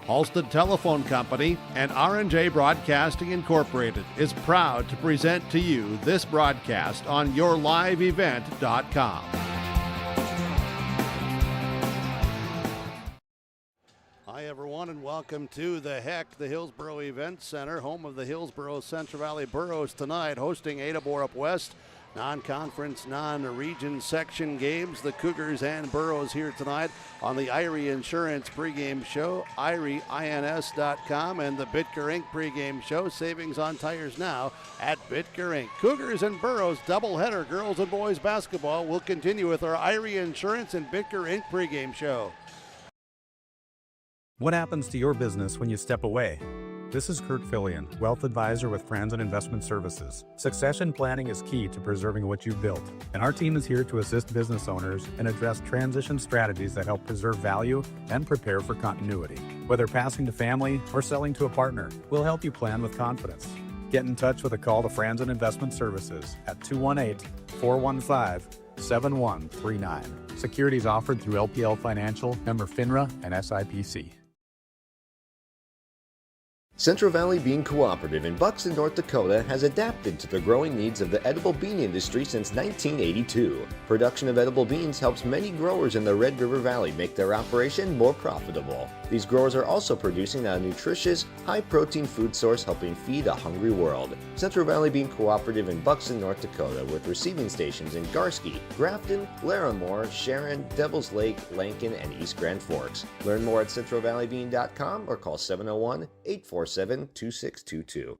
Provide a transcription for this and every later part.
Halstead Telephone Company and R&J Broadcasting Incorporated is proud to present to you this broadcast on YourLiveEvent.com. Hi everyone and welcome to the Hillsboro Event Center, home of the Hillsboro Central Valley Boroughs tonight, hosting Ada-Borup-West. Non-conference, non-region section games. The Cougars and Burros here tonight on the Irie Insurance pregame show, IrieINS.com, and the Bitker Inc. pregame show. Savings on tires now at Bitker Inc. Cougars and Burros doubleheader girls and boys basketball will continue with our Irie Insurance and Bitker Inc. pregame show. What happens to your business when you step away? This is Kurt Fillion, Wealth Advisor with Franzen Investment Services. Succession planning is key to preserving what you've built, and our team is here to assist business owners and address transition strategies that help preserve value and prepare for continuity. Whether passing to family or selling to a partner, we'll help you plan with confidence. Get in touch with a call to Franzen Investment Services at 218-415-7139. Securities offered through LPL Financial, member FINRA, and SIPC. Central Valley Bean Cooperative in Buxton, North Dakota has adapted to the growing needs of the edible bean industry since 1982. Production of edible beans helps many growers in the Red River Valley make their operation more profitable. These growers are also producing a nutritious, high-protein food source helping feed a hungry world. Central Valley Bean Cooperative in Buxton, North Dakota, with receiving stations in Garsky, Grafton, Larimore, Sharon, Devils Lake, Lankin, and East Grand Forks. Learn more at centralvalleybean.com or call 701-847-2622.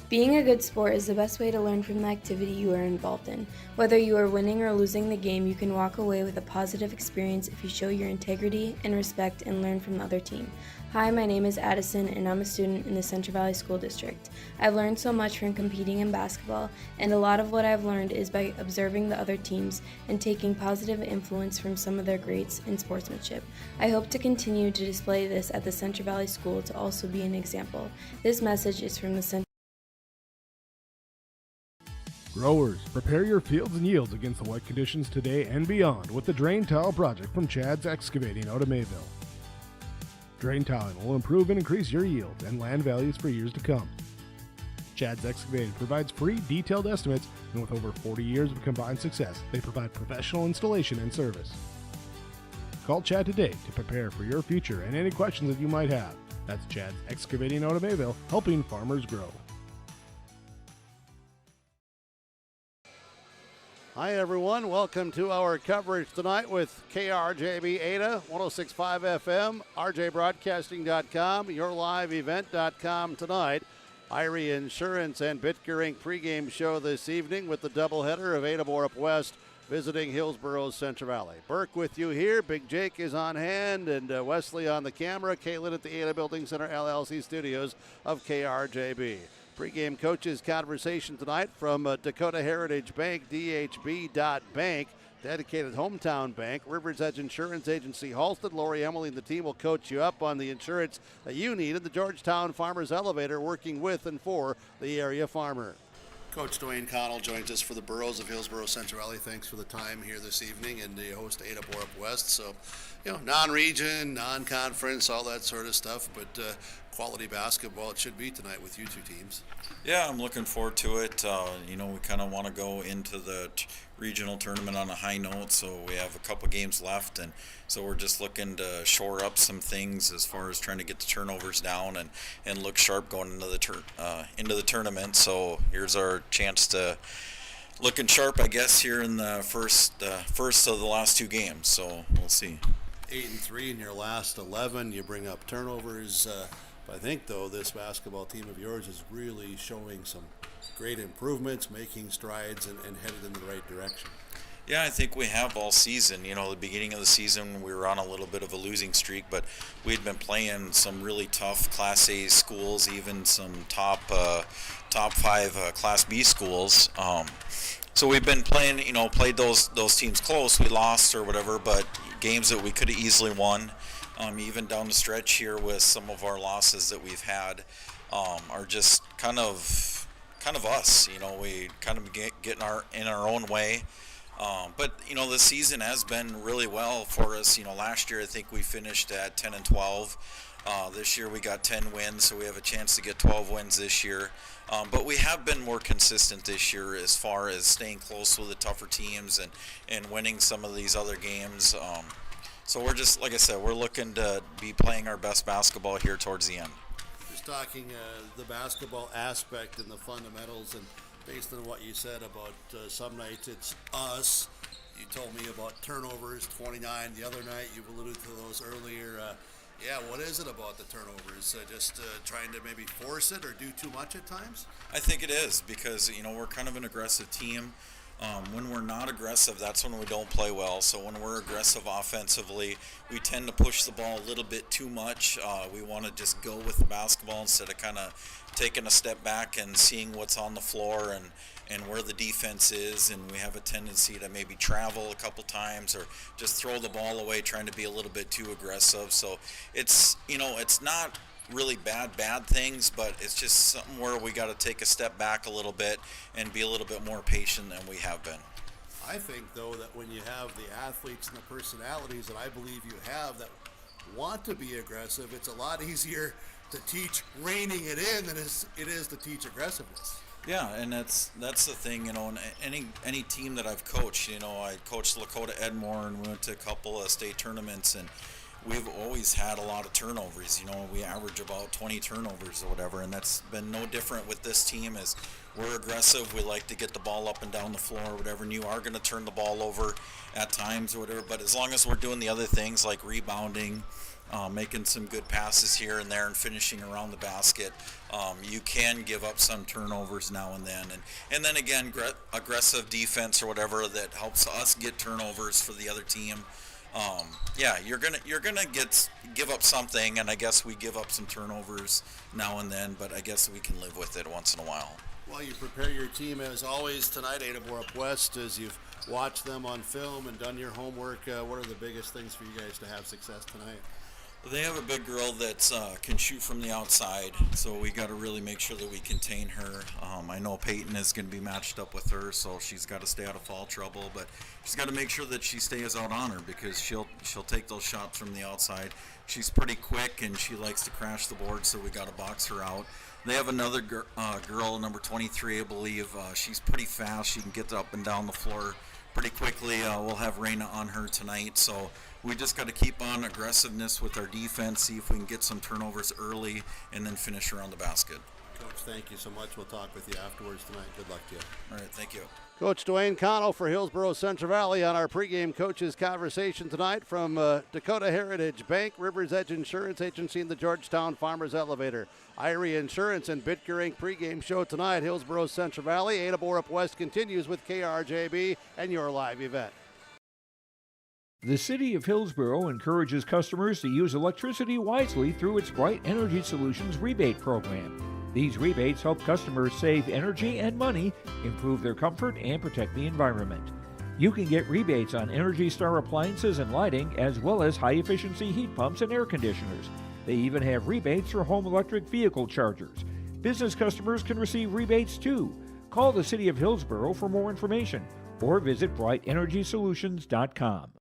Being a good sport is the best way to learn from the activity you are involved in. Whether you are winning or losing the game, you can walk away with a positive experience if you show your integrity and respect and learn from the other team. Hi, my name is Addison and I'm a student in the Central Valley School District. I've learned so much from competing in basketball, and a lot of what I've learned is by observing the other teams and taking positive influence from some of their greats in sportsmanship. I hope to continue to display this at the Central Valley School to also be an example. This message is from the Central Growers, prepare your fields and yields against the wet conditions today and beyond with the Drain Tile project from Chad's Excavating out of Mayville. Drain tiling will improve and increase your yields and land values for years to come. Chad's Excavating provides free detailed estimates, and with over 40 years of combined success, they provide professional installation and service. Call Chad today to prepare for your future and any questions that you might have. That's Chad's Excavating out of Mayville, helping farmers grow. Hi everyone, welcome to our coverage tonight with KRJB Ada, 106.5 FM, rjbroadcasting.com, yourliveevent.com tonight. Irie Insurance and Bitker Inc. pregame show this evening with the doubleheader of Ada-Borup-West visiting Hillsboro's Central Valley. Burke with you here, Big Jake is on hand, and Wesley on the camera, Caitlin at the Ada Building Center LLC studios of KRJB. Pregame coaches conversation tonight from Dakota Heritage Bank, DHB.Bank, dedicated hometown bank, Rivers Edge Insurance Agency, Halstead. Lori Emily and the team will coach you up on the insurance that you need in the Georgetown Farmers Elevator, working with and for the area farmer. Coach Dwayne Connell joins us for the Burros of Hillsboro Central Valley. Thanks for the time here this evening, and the host Ada-Borup-West. So, non-region, non-conference, all that sort of stuff, but quality basketball it should be tonight with you two teams. Yeah, I'm looking forward to it. We kind of want to go into the regional tournament on a high note, so we have a couple games left, and so we're just looking to shore up some things as far as trying to get the turnovers down and look sharp going into the tournament. So here's our chance to looking sharp, I guess, here in the first of the last two games. So we'll see. 8-3 in your last 11. You bring up turnovers. I think, though, this basketball team of yours is really showing some great improvements, making strides, and headed in the right direction. Yeah, I think we have all season. The beginning of the season, we were on a little bit of a losing streak, but we'd been playing some really tough Class A schools, even some top 5 Class B schools. So we've been playing, played those teams close. We lost or whatever, but games that we could have easily won. Even down the stretch here with some of our losses that we've had are just kind of us. We kind of getting in our own way. But the season has been really well for us. Last year I think we finished at 10-12. This year we got 10 wins, so we have a chance to get 12 wins this year. But we have been more consistent this year as far as staying close with the tougher teams and winning some of these other games. So we're just, like I said, we're looking to be playing our best basketball here towards the end. Just talking the basketball aspect and the fundamentals, and based on what you said about some nights it's us. You told me about turnovers, 29 the other night. You've alluded to those earlier. What is it about the turnovers? Just trying to maybe force it or do too much at times? I think it is because, we're kind of an aggressive team. When we're not aggressive, that's when we don't play well. So when we're aggressive offensively, we tend to push the ball a little bit too much. We want to just go with the basketball instead of kind of taking a step back and seeing what's on the floor and where the defense is. And we have a tendency to maybe travel a couple times or just throw the ball away, trying to be a little bit too aggressive. So it's not really bad things, but it's just something where we got to take a step back a little bit and be a little bit more patient than we have been. I think, though, that when you have the athletes and the personalities that I believe you have that want to be aggressive, it's a lot easier to teach reining it in than it is to teach aggressiveness. Yeah, and that's the thing, and any team that I've coached, I coached Lakota Edmore and we went to a couple of state tournaments, and we've always had a lot of turnovers. We average about 20 turnovers or whatever, and that's been no different with this team. As we're aggressive, we like to get the ball up and down the floor or whatever, and you are going to turn the ball over at times or whatever, but as long as we're doing the other things like rebounding, making some good passes here and there and finishing around the basket, you can give up some turnovers now and then. And then again, aggressive defense or whatever that helps us get turnovers for the other team. You're gonna give up something, and I guess we give up some turnovers now and then, but I guess we can live with it once in a while. Well, you prepare your team as always tonight, Ada-Borup-West, as you've watched them on film and done your homework. What are the biggest things for you guys to have success tonight? They have a big girl that can shoot from the outside, so we got to really make sure that we contain her. I know Peyton is going to be matched up with her, so she's got to stay out of foul trouble, but she's got to make sure that she stays out on her because she'll take those shots from the outside. She's pretty quick and she likes to crash the board, so we got to box her out. They have another girl, number 23, I believe. She's pretty fast. She can get up and down the floor pretty quickly. We'll have Raina on her tonight, so we just got to keep on aggressiveness with our defense, see if we can get some turnovers early, and then finish around the basket. Coach, thank you so much. We'll talk with you afterwards tonight. Good luck to you. All right, thank you. Coach Dwayne Connell for Hillsboro Central Valley on our pregame coaches conversation tonight from Dakota Heritage Bank, Rivers Edge Insurance Agency, and the Georgetown Farmers Elevator. Irie Insurance and Bitger Inc. pregame show tonight. Hillsboro Central Valley. Ada-Borup-West continues with KRJB and your live event. The City of Hillsboro encourages customers to use electricity wisely through its Bright Energy Solutions rebate program. These rebates help customers save energy and money, improve their comfort, and protect the environment. You can get rebates on Energy Star appliances and lighting, as well as high-efficiency heat pumps and air conditioners. They even have rebates for home electric vehicle chargers. Business customers can receive rebates too. Call the City of Hillsboro for more information or visit brightenergysolutions.com.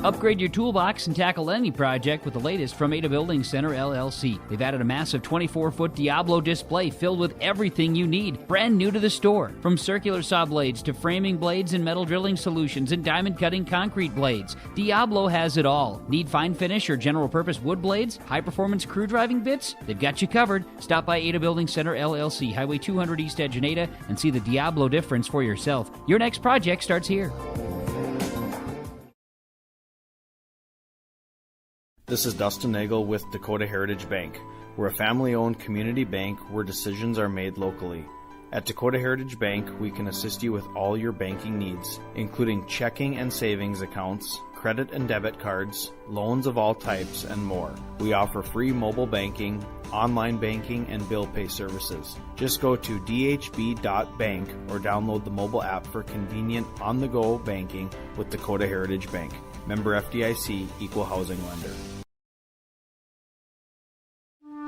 Upgrade your toolbox and tackle any project with the latest from Ada Building Center, LLC. They've added a massive 24-foot Diablo display filled with everything you need, brand new to the store. From circular saw blades to framing blades and metal drilling solutions and diamond cutting concrete blades, Diablo has it all. Need fine finish or general purpose wood blades? High-performance crew driving bits? They've got you covered. Stop by Ada Building Center, LLC, Highway 200 East Edge in Ada, and see the Diablo difference for yourself. Your next project starts here. This is Dustin Nagel with Dakota Heritage Bank. We're a family-owned community bank where decisions are made locally. At Dakota Heritage Bank, we can assist you with all your banking needs, including checking and savings accounts, credit and debit cards, loans of all types, and more. We offer free mobile banking, online banking, and bill pay services. Just go to dhb.bank or download the mobile app for convenient on-the-go banking with Dakota Heritage Bank. Member FDIC, Equal Housing Lender.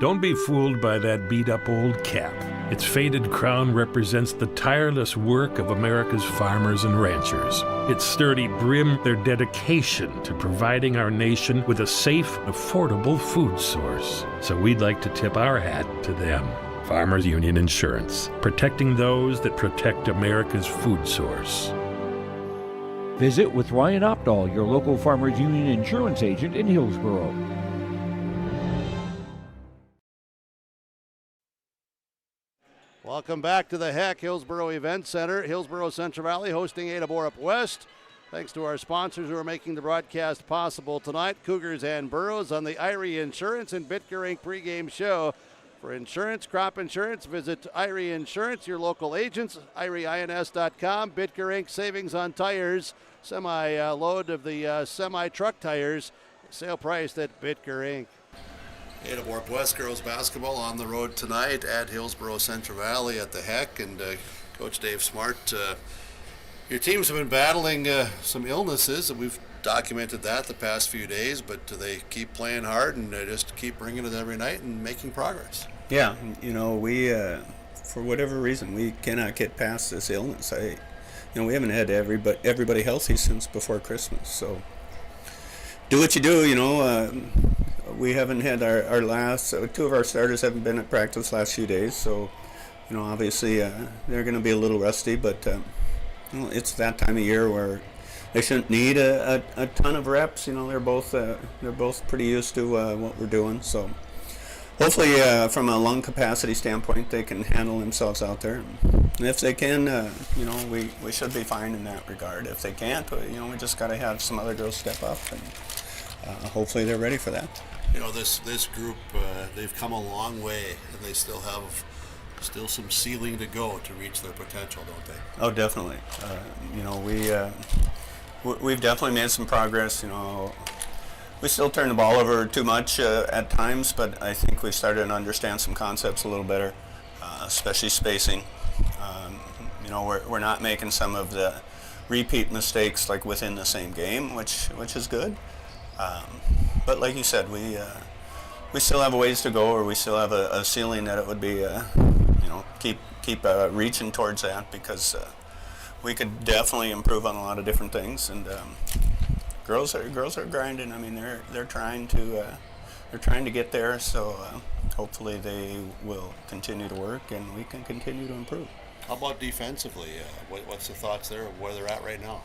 Don't be fooled by that beat-up old cap. Its faded crown represents the tireless work of America's farmers and ranchers. Its sturdy brim, their dedication to providing our nation with a safe, affordable food source. So we'd like to tip our hat to them. Farmers Union Insurance, protecting those that protect America's food source. Visit with Ryan Opdahl, your local Farmers Union insurance agent in Hillsboro. Welcome back to the Heck Hillsboro Event Center. Hillsboro Central Valley hosting Ada-Borup-West. Thanks to our sponsors who are making the broadcast possible tonight, Cougars and Burros on the Irie Insurance and Bitger Inc. pregame show. For insurance, crop insurance, visit Irie Insurance, your local agents, IrieINS.com. Bitger Inc. savings on tires, semi-load of the semi-truck tires, sale priced at Bitger Inc. Ada-Borup-West girls basketball on the road tonight at Hillsboro Central Valley at the Heck. And Coach Dave Smart, your teams have been battling some illnesses, and we've documented that the past few days, but they keep playing hard and they just keep bringing it every night and making progress. Yeah, we, for whatever reason, we cannot get past this illness. We haven't had everybody healthy since before Christmas, so do what you do, we haven't had our last, two of our starters haven't been at practice last few days, so, obviously they're going to be a little rusty, but it's that time of year where they shouldn't need a ton of reps. They're both pretty used to what we're doing, so hopefully from a lung capacity standpoint they can handle themselves out there. And if they can, we should be fine in that regard. If they can't, we just got to have some other girls step up, and hopefully they're ready for that. This group, they've come a long way, and they still have some ceiling to go to reach their potential, don't they? Oh, definitely. We've definitely made some progress. We still turn the ball over too much at times, but I think we've started to understand some concepts a little better, especially spacing. We're not making some of the repeat mistakes like within the same game, which is good. But like you said, we still have a ways to go, or we still have a ceiling that it would be, keep reaching towards that, because we could definitely improve on a lot of different things. And girls are grinding. I mean, they're trying to get there. So hopefully they will continue to work, and we can continue to improve. How about defensively? What's the thoughts there of where they're at right now?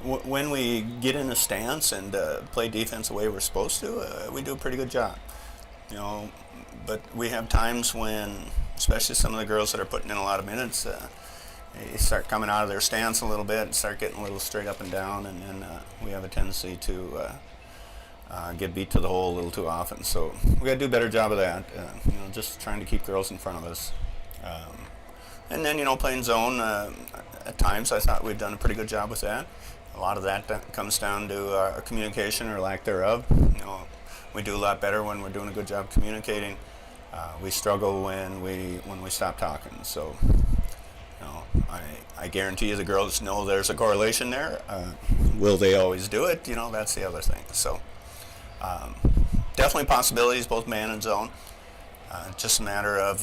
When we get in a stance and play defense the way we're supposed to, we do a pretty good job. But we have times when, especially some of the girls that are putting in a lot of minutes, they start coming out of their stance a little bit and start getting a little straight up and down, and then we have a tendency to get beat to the hole a little too often. So we got to do a better job of that, just trying to keep girls in front of us. And then, playing zone, at times I thought we'd done a pretty good job with that. A lot of that comes down to our communication or lack thereof. We do a lot better when we're doing a good job communicating. We struggle when we stop talking. So, I guarantee you the girls know there's a correlation there. Will they always do it? That's the other thing. So, definitely possibilities, both man and zone. Just a matter of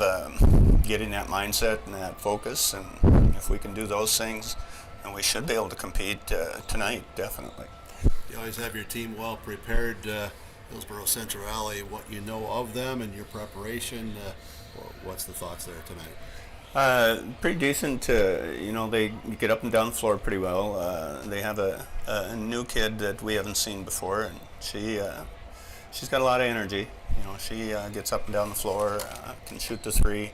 getting that mindset and that focus, and if we can do those things, then we should be able to compete tonight, definitely. You always have your team well prepared. Hillsboro Central Valley, what you know of them and your preparation, what's the thoughts there tonight? Pretty decent. They get up and down the floor pretty well. They have a new kid that we haven't seen before, and she's got a lot of energy. She gets up and down the floor, can shoot the three.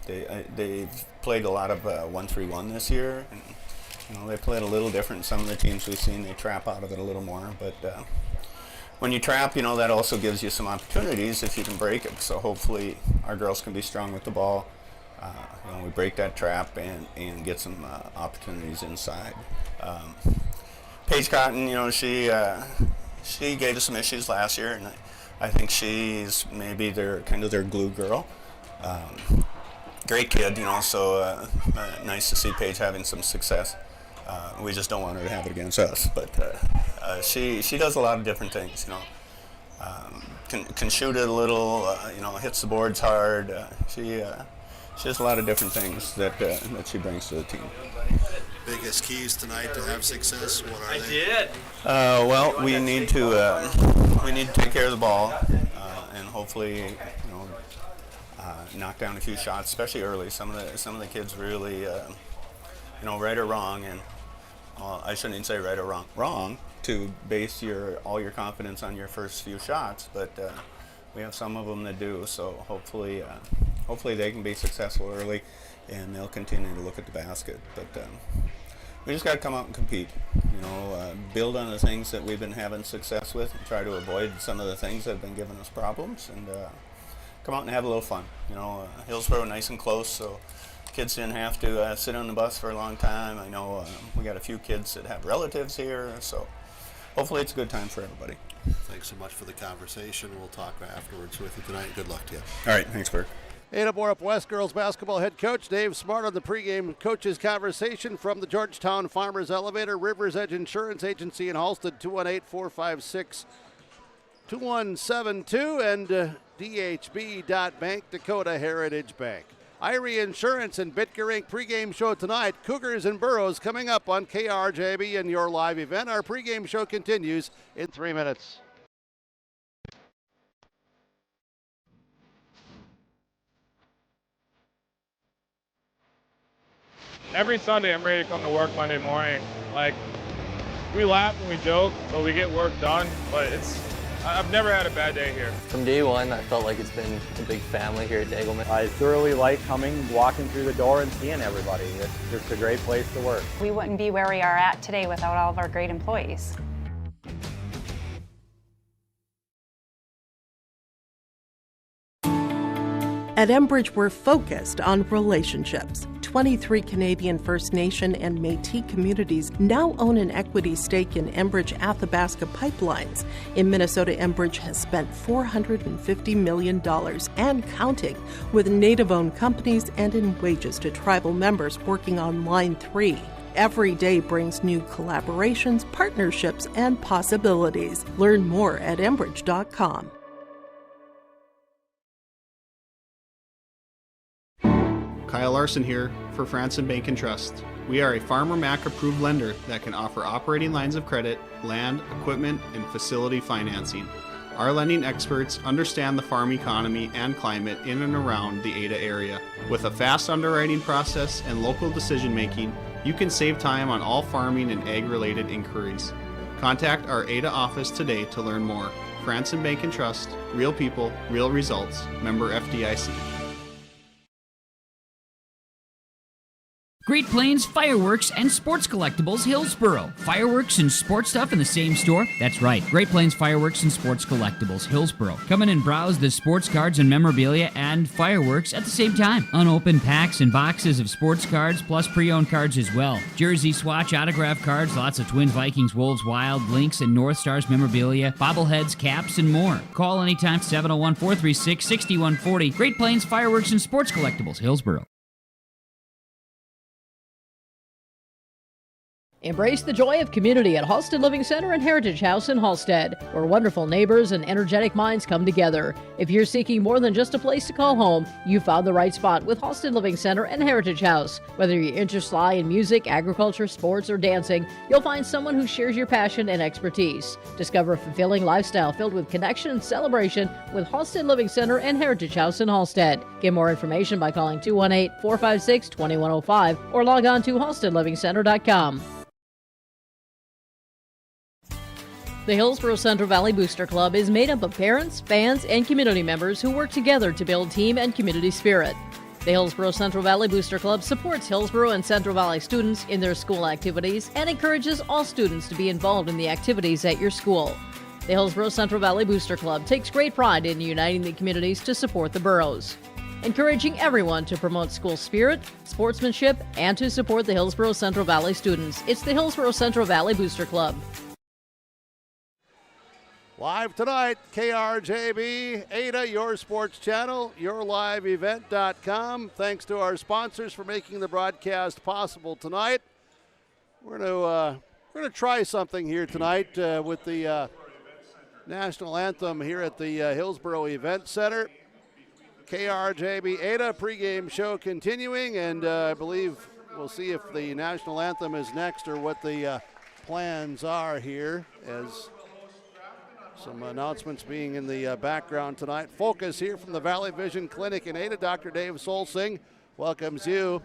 They've played a lot of 1-3-1 this year, and they played a little different. Some of the teams we've seen, they trap out of it a little more, but when you trap, that also gives you some opportunities if you can break it. So hopefully our girls can be strong with the ball. We break that trap and get some opportunities inside. Paige Cotton, she gave us some issues last year, and I think she's maybe their glue girl. Great kid, so nice to see Paige having some success. We just don't want her to have it against us, but she does a lot of different things. can shoot it a little, hits the boards hard. She has a lot of different things that she brings to the team. Biggest keys tonight to have success, what are they? Well, we need to take care of the ball and hopefully knock down a few shots, especially early. Some of the kids really, right or wrong, and I shouldn't even say right or wrong to base all your confidence on your first few shots, but we have some of them that do. So hopefully they can be successful early, and they'll continue to look at the basket. But we just got to come out and compete. Build on the things that we've been having success with, and try to avoid some of the things that have been giving us problems, and come out and have a little fun. Hillsboro nice and close, so kids didn't have to sit on the bus for a long time. I know we got a few kids that have relatives here, so hopefully it's a good time for everybody. Thanks so much for the conversation. We'll talk afterwards with you tonight. Good luck to you. All right, thanks, Bert. Ada-Borup-West girls basketball head coach Dave Smart on the pregame coaches conversation from the Georgetown Farmers Elevator, Rivers Edge Insurance Agency in Halstead, 218-456-2172, and DHB.Bank, Dakota Heritage Bank. Irie Insurance and Bitger Inc. pregame show tonight. Cougars and Burros coming up on KRJB and your live event. Our pregame show continues in 3 minutes. Every Sunday I'm ready to come to work Monday morning. We laugh and we joke, but we get work done. But I've never had a bad day here. From day one, I felt like it's been a big family here at Degelman. I thoroughly like walking through the door and seeing everybody. It's just a great place to work. We wouldn't be where we are at today without all of our great employees. At Enbridge, we're focused on relationships. 23 Canadian First Nation and Métis communities now own an equity stake in Enbridge Athabasca Pipelines. In Minnesota, Enbridge has spent $450 million and counting with Native-owned companies and in wages to tribal members working on Line 3. Every day brings new collaborations, partnerships, and possibilities. Learn more at Enbridge.com. Kyle Larson here for Franson Bank and Trust. We are a Farmer Mac approved lender that can offer operating lines of credit, land, equipment, and facility financing. Our lending experts understand the farm economy and climate in and around the Ada area. With a fast underwriting process and local decision making, you can save time on all farming and ag-related inquiries. Contact our Ada office today to learn more. Franson Bank and Trust, real people, real results. Member FDIC. Great Plains Fireworks and Sports Collectibles, Hillsboro. Fireworks and sports stuff in the same store? That's right. Great Plains Fireworks and Sports Collectibles, Hillsboro. Come in and browse the sports cards and memorabilia and fireworks at the same time. Unopened packs and boxes of sports cards, plus pre-owned cards as well. Jersey, swatch, autograph cards, lots of Twins, Vikings, Wolves, Wild, Lynx, and North Stars memorabilia, bobbleheads, caps, and more. Call anytime, 701-436-6140. Great Plains Fireworks and Sports Collectibles, Hillsboro. Embrace the joy of community at Halstead Living Center and Heritage House in Halstead, where wonderful neighbors and energetic minds come together. If you're seeking more than just a place to call home, you found the right spot with Halstead Living Center and Heritage House. Whether your interests lie in music, agriculture, sports, or dancing, you'll find someone who shares your passion and expertise. Discover a fulfilling lifestyle filled with connection and celebration with Halstead Living Center and Heritage House in Halstead. Get more information by calling 218-456-2105 or log on to halsteadlivingcenter.com. The Hillsboro Central Valley Booster Club is made up of parents, fans, and community members who work together to build team and community spirit. The Hillsboro Central Valley Booster Club supports Hillsboro and Central Valley students in their school activities and encourages all students to be involved in the activities at your school. The Hillsboro Central Valley Booster Club takes great pride in uniting the communities to support the boroughs, encouraging everyone to promote school spirit, sportsmanship, and to support the Hillsboro Central Valley students. It's the Hillsboro Central Valley Booster Club. Live tonight, KRJB, Ada, your sports channel, yourliveevent.com. Thanks to our sponsors for making the broadcast possible tonight. We're going to try something here tonight with the national anthem here at the Hillsboro Event Center. KRJB Ada pregame show continuing, and I believe we'll see if the national anthem is next or what the plans are here, as some announcements being in the background tonight. Focus here from the Valley Vision Clinic in Ada. Dr. Dave Solsing welcomes you,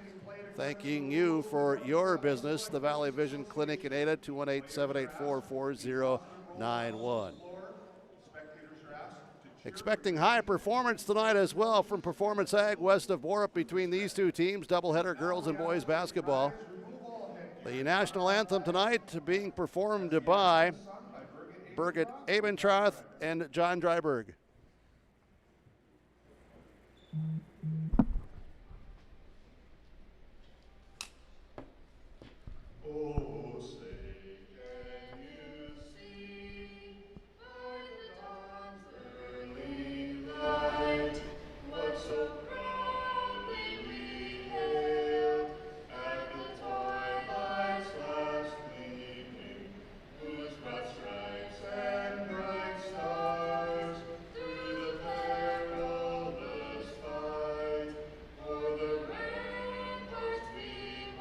thanking you for your business. The Valley Vision Clinic in Ada, 218-784-4091. Expecting high performance tonight as well from Performance Ag west of Borup between these two teams. Doubleheader girls and boys basketball. The national anthem tonight being performed by Birgit Abentroth and John Dryberg. Oh, say, can you see by the dawn's early light what so proudly we hailed at the twilight's last gleaming, whose broad stripes and bright stars through the perilous fight o'er the ramparts we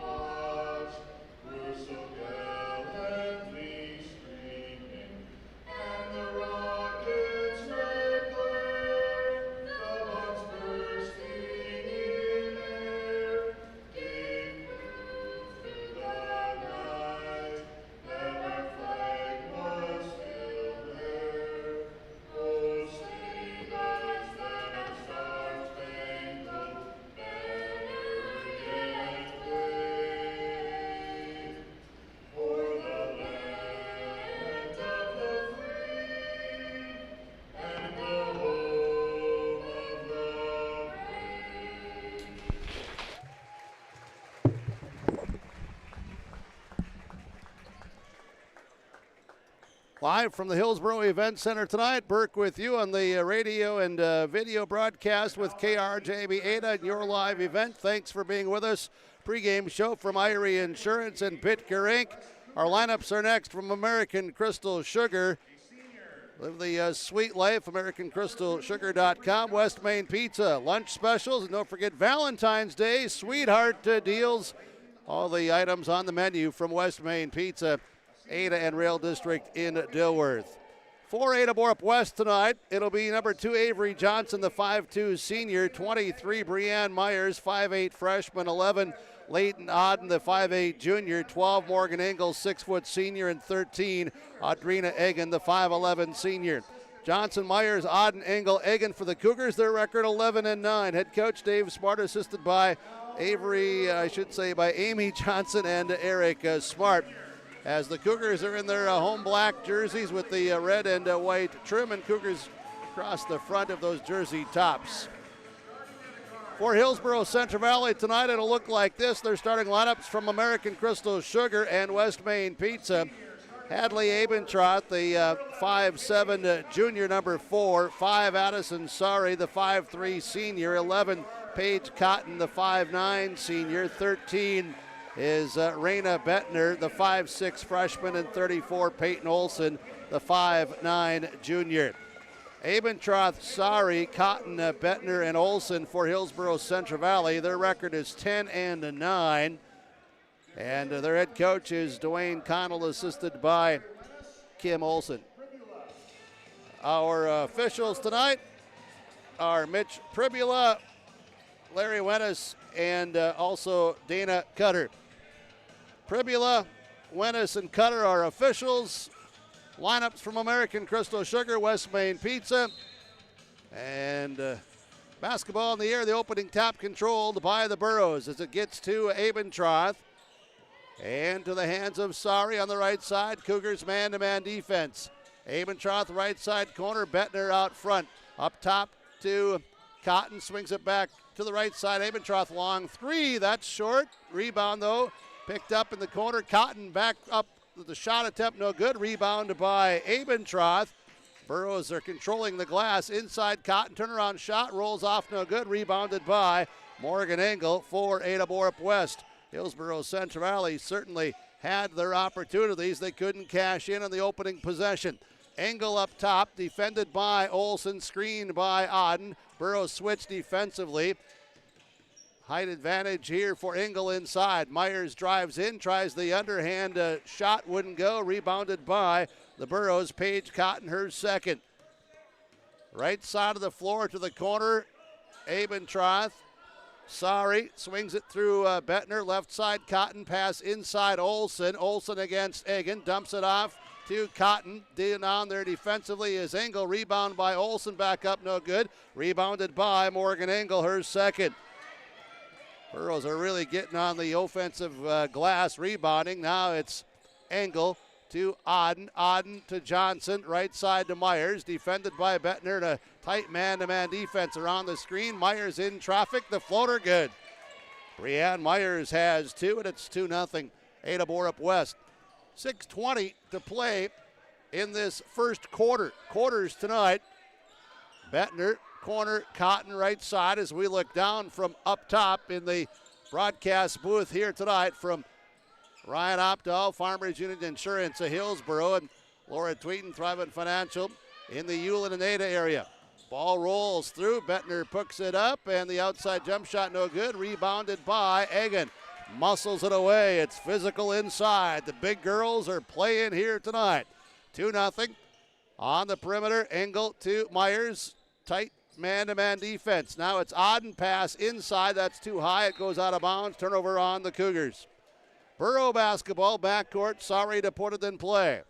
watched were so gallantly streaming, and the rocket's red glare, the bombs bursting in air, gave proof through the night that our flag was still there. Oh, say does that star-spangled banner yet wave o'er the land of the free and the home of the brave? Live from the Hillsboro Event Center tonight, Burke with you on the radio and video broadcast with KRJB Ada and your live event. Thanks for being with us. Pre-game show from Irie Insurance and Pitker Inc. Our lineups are next from American Crystal Sugar. Live the sweet life, AmericanCrystalSugar.com. West Main Pizza, lunch specials, and don't forget Valentine's Day, sweetheart deals. All the items on the menu from West Main Pizza, Ada and Rail District in Dilworth. For Ada-Borup-West tonight, it'll be number 2 Avery Johnson, the 5'2 senior, 23 Breanne Myers, 5'8 freshman, 11 Leighton Auden, the 5'8 junior, 12 Morgan Engel, 6' senior, and 13 Audrina Egan, the 5'11 senior. Johnson, Myers, Auden, Engel, Egan for the Cougars. Their record 11-9. Head coach Dave Smart, assisted by by Amy Johnson and Eric Smart. As the Cougars are in their home black jerseys with the red and white trim, and Cougars across the front of those jersey tops. For Hillsboro Central Valley tonight, it'll look like this. Their starting lineups from American Crystal Sugar and West Main Pizza. Hadley Abentroth, the 5'7 junior, number 4. 5 Addison Sari, the 5'3 senior. 11 Paige Cotton, the 5'9 senior. 13 is Raina Bettner, the 5'6 freshman, and 34 Peyton Olson, the 5'9 junior. Abentroth, Sari, Cotton, Bettner, and Olson for Hillsboro Central Valley. Their record is 10-9. And their head coach is Dwayne Connell, assisted by Kim Olson. Our officials tonight are Mitch Pribula, Larry Wennis, and also Dana Cutter. Pribula, Wennis, and Cutter are officials. Lineups from American Crystal Sugar, West Main Pizza. And basketball in the air, the opening tap controlled by the Burros as it gets to Abentroth. And to the hands of Sari on the right side. Cougars man-to-man defense. Abentroth right side corner, Bettner out front. Up top to Cotton, swings it back to the right side. Abentroth long three, that's short. Rebound though, picked up in the corner. Cotton back up with the shot attempt, no good. Rebound by Abentroth. Burros are controlling the glass. Inside Cotton, turnaround shot, rolls off, no good. Rebounded by Morgan Engel for Ada-Borup-West. Hillsboro Central Valley certainly had their opportunities. They couldn't cash in on the opening possession. Engel up top, defended by Olsen, screened by Auden. Burrows switch defensively. Height advantage here for Engel inside. Myers drives in, tries the underhand shot, wouldn't go. Rebounded by the Burrows. Paige Cotton, her second. Right side of the floor to the corner. Abentroth. Sorry, swings it through Bettner. Left side, Cotton. Pass inside Olsen. Olsen against Egan. Dumps it off to Cotton. Down there defensively is Engel. Rebound by Olsen. Back up, no good. Rebounded by Morgan Engel, her second. Burrows are really getting on the offensive glass, rebounding. Now it's Engel to Auden. Auden to Johnson. Right side to Myers. Defended by Bettner. And a tight man-to-man defense around the screen. Myers in traffic. The floater good. Brianne Myers has two, and it's 2-0. Ada-Borup-West. 6:20 to play in this first quarter. Quarters tonight. Bettner. Corner, Cotton right side as we look down from up top in the broadcast booth here tonight from Ryan Opdahl, Farmers Union Insurance of Hillsboro, and Laura Tweeten, Thrivent Financial in the Ulen and Ada area. Ball rolls through. Bettner picks it up, and the outside jump shot no good. Rebounded by Egan. Muscles it away. It's physical inside. The big girls are playing here tonight. 2-0 on the perimeter. Engel to Myers. Tight man-to-man defense. Now it's Auden pass inside. That's too high. It goes out of bounds. Turnover on the Cougars. Borough basketball backcourt. Sorry to put it in play.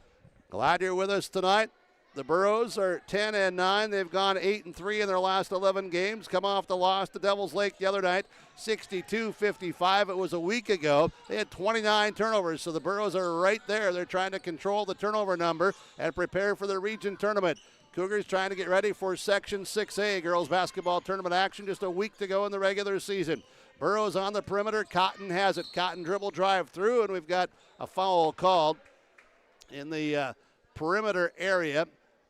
Glad you're with us tonight. The Burrows are 10-9. They've gone 8-3 in their last 11 games. Come off the loss to Devils Lake the other night, 62-55. It was a week ago. They had 29 turnovers, so the Burrows are right there. They're trying to control the turnover number and prepare for the region tournament. Cougars trying to get ready for Section 6A girls basketball tournament action. Just a week to go in the regular season. Burrows on the perimeter. Cotton has it. Cotton dribble drive through, and we've got a foul called in the perimeter area.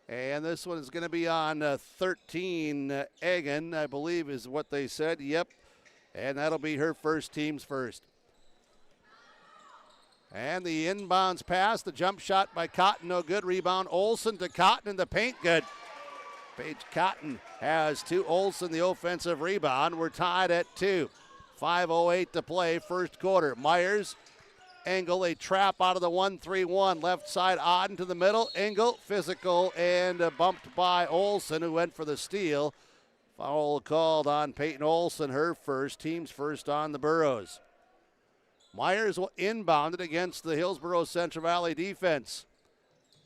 And this one is going to be on 13. Egan, I believe, is what they said. Yep. And that'll be her first, team's first. And the inbounds pass, the jump shot by Cotton, no good. Rebound, Olsen to Cotton in the paint, good. Paige Cotton has two. Olsen the offensive rebound. We're tied at 2. 5:08 to play, first quarter. Myers, Engel, a trap out of the 1-3-1. Left side, Auden to the middle. Engel, physical, and bumped by Olsen, who went for the steal. Foul called on Peyton Olsen, her first, team's first on the Burrows. Myers will inbound it against the Hillsboro Central Valley defense.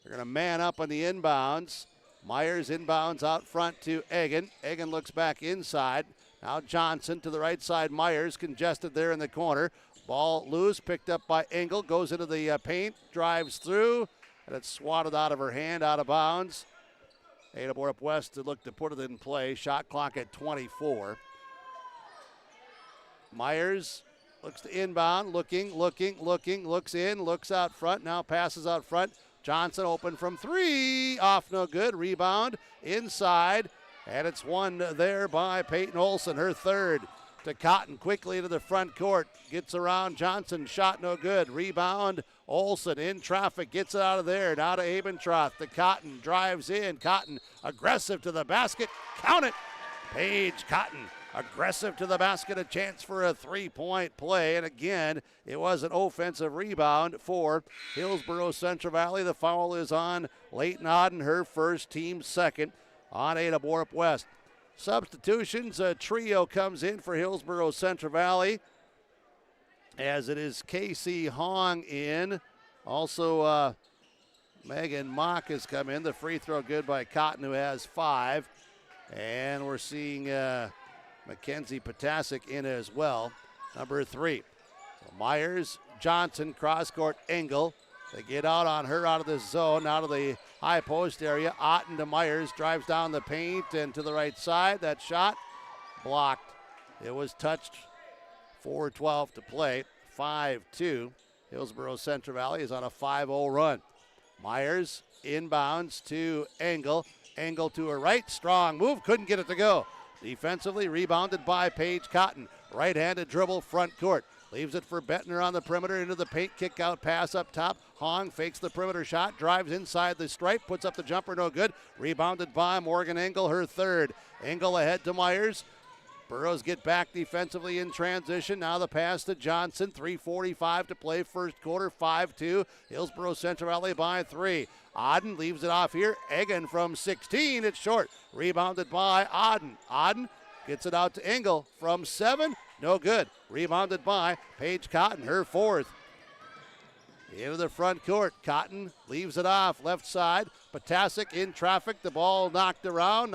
They're going to man up on the inbounds. Myers inbounds out front to Egan. Egan looks back inside. Now Johnson to the right side. Myers congested there in the corner. Ball loose, picked up by Engel. Goes into the paint, drives through, and it's swatted out of her hand, out of bounds. Ada-Borup-West to look to put it in play. Shot clock at 24. Myers looks to inbound, looking, looks in, looks out front, now passes out front. Johnson open from 3, off no good, rebound, inside, and it's won there by Peyton Olsen, her third. To Cotton, quickly to the front court, gets around Johnson, shot no good, rebound, Olsen in traffic, gets it out of there, now to Abentroth, to Cotton, drives in, Cotton aggressive to the basket, count it, Paige Cotton. Aggressive to the basket, a chance for a three-point play. And again, it was an offensive rebound for Hillsboro Central Valley. The foul is on Leighton Auden, her first, team second on Ada-Borup-West. Substitutions, a trio comes in for Hillsboro Central Valley, as it is Casey Hong in. Also, Megan Mock has come in. The free throw good by Cotton, who has 5. And we're seeing Mackenzie Potasic in as well, number 3. So Myers, Johnson, cross-court, Engel. They get out on her out of the zone, out of the high post area. Otten to Myers, drives down the paint and to the right side. That shot blocked. It was touched. 4:12 to play, 5-2. Hillsboro Central Valley is on a 5-0 run. Myers inbounds to Engel. Engel to her right, strong move, couldn't get it to go. Defensively rebounded by Paige Cotton. Right-handed dribble, front court. Leaves it for Bettner on the perimeter into the paint. Kick out pass up top. Hong fakes the perimeter shot. Drives inside the stripe. Puts up the jumper. No good. Rebounded by Morgan Engel, her third. Engel ahead to Myers. Burrows get back defensively in transition. Now the pass to Johnson. 3:45 to play first quarter. 5-2. Hillsboro Central Valley by 3. Auden leaves it off here. Egan from 16. It's short. Rebounded by Auden. Auden gets it out to Engel from 7. No good. Rebounded by Paige Cotton, her fourth. Into the front court. Cotton leaves it off. Left side. Potasic in traffic. The ball knocked around.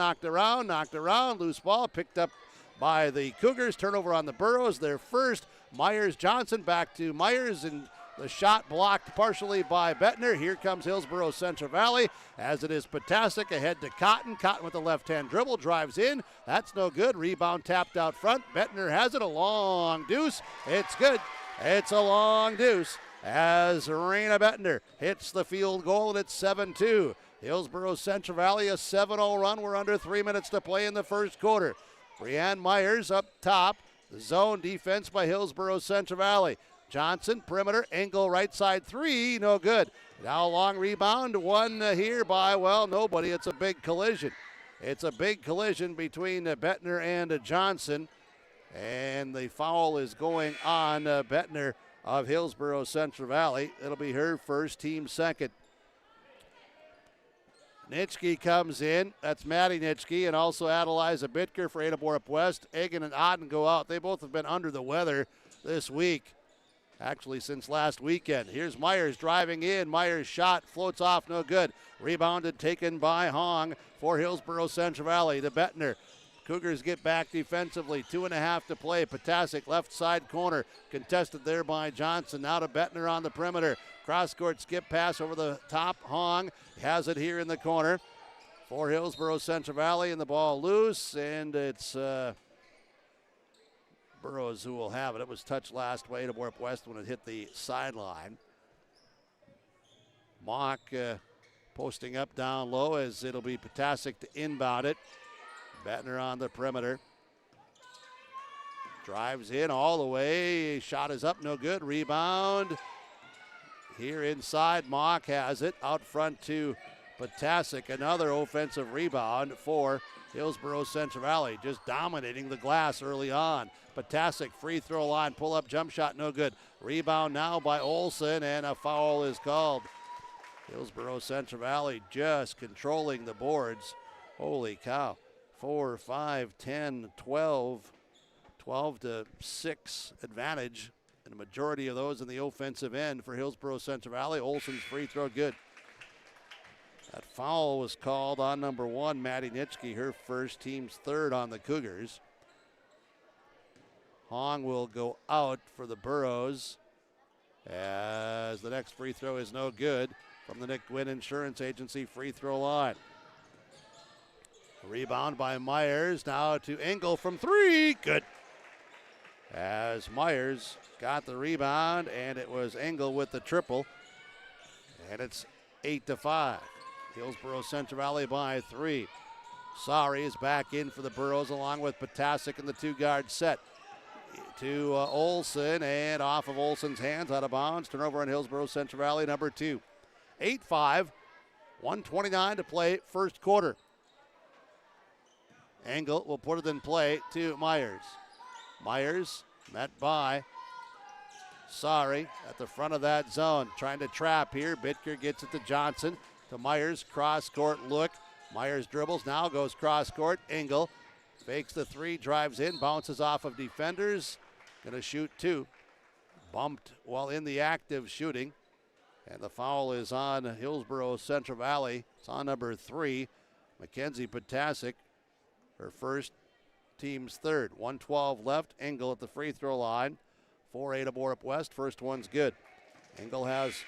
Loose ball picked up by the Cougars. Turnover on the Burros. Their first. Myers Johnson back to Myers, and the shot blocked partially by Bettner. Here comes Hillsboro Central Valley as it is Potasic ahead to Cotton. Cotton with the left-hand dribble, drives in. That's no good. Rebound tapped out front. Bettner has it. A long deuce. It's good. It's a long deuce as Raina Bettner hits the field goal, and it's 7-2. Hillsboro Central Valley, a 7-0 run. We're under 3 minutes to play in the first quarter. Brianne Myers up top. The zone defense by Hillsboro Central Valley. Johnson, perimeter, Engel, right side three, no good. Now a long rebound, one here by, well, nobody. It's a big collision. It's a big collision between Bettner and Johnson, and the foul is going on Bettner of Hillsboro Central Valley. It'll be her first, team second. Nitschke comes in. That's Maddie Nitschke, and also Adeliza Bitker for Ada-Borup-West. Egan and Auden go out. They both have been under the weather this week. Actually, since last weekend. Here's Myers driving in. Myers' shot floats off, no good. Rebounded, taken by Hong for Hillsboro Central Valley to Bettner. Cougars get back defensively. 2.5 to play. Potasic left side corner. Contested there by Johnson. Now to Bettner on the perimeter. Cross-court skip pass over the top. Hong has it here in the corner for Hillsboro Central Valley, and the ball loose, and it's Burrows who will have it. It was touched last way to Ada-Borup-West when it hit the sideline. Mock posting up down low as it'll be Potasic to inbound it. Bettner on the perimeter. Drives in all the way. Shot is up, no good. Rebound. Here inside, Mock has it. Out front to Potasic. Another offensive rebound for Hillsboro Central Valley. Just dominating the glass early on. Potasic, free throw line, pull up jump shot, no good. Rebound now by Olson, and a foul is called. Hillsboro Central Valley just controlling the boards. Holy cow. 4, 5, 10, 12. 12 to 6 advantage. And a majority of those in the offensive end for Hillsboro Central Valley. Olson's free throw good. That foul was called on number 1, Maddie Nitschke, her first, team's third on the Cougars. Hong will go out for the Burros as the next free throw is no good from the Nick Gwynn Insurance Agency free throw line. Rebound by Myers, now to Engel from 3, good. As Myers got the rebound, and it was Engel with the triple, and it's 8-5. Hillsboro Central Valley by 3. Sari is back in for the Burros along with Potasic in the two-guard set. To Olson, and off of Olson's hands, out of bounds. Turnover on Hillsboro Central Valley, number 2. 8-5, 1:29 to play first quarter. Engel will put it in play to Myers. Myers met by Sari at the front of that zone. Trying to trap here. Bitker gets it to Johnson. To Myers, cross-court look. Myers dribbles, now goes cross-court. Engel fakes the 3, drives in, bounces off of defenders. Gonna shoot 2. Bumped while in the act of shooting. And the foul is on Hillsboro Central Valley. It's on number 3, Mackenzie Potasic. Her first, team's third. 1:12 left. Engel at the free throw line for Ada-Borup-West. First one's good. Engel has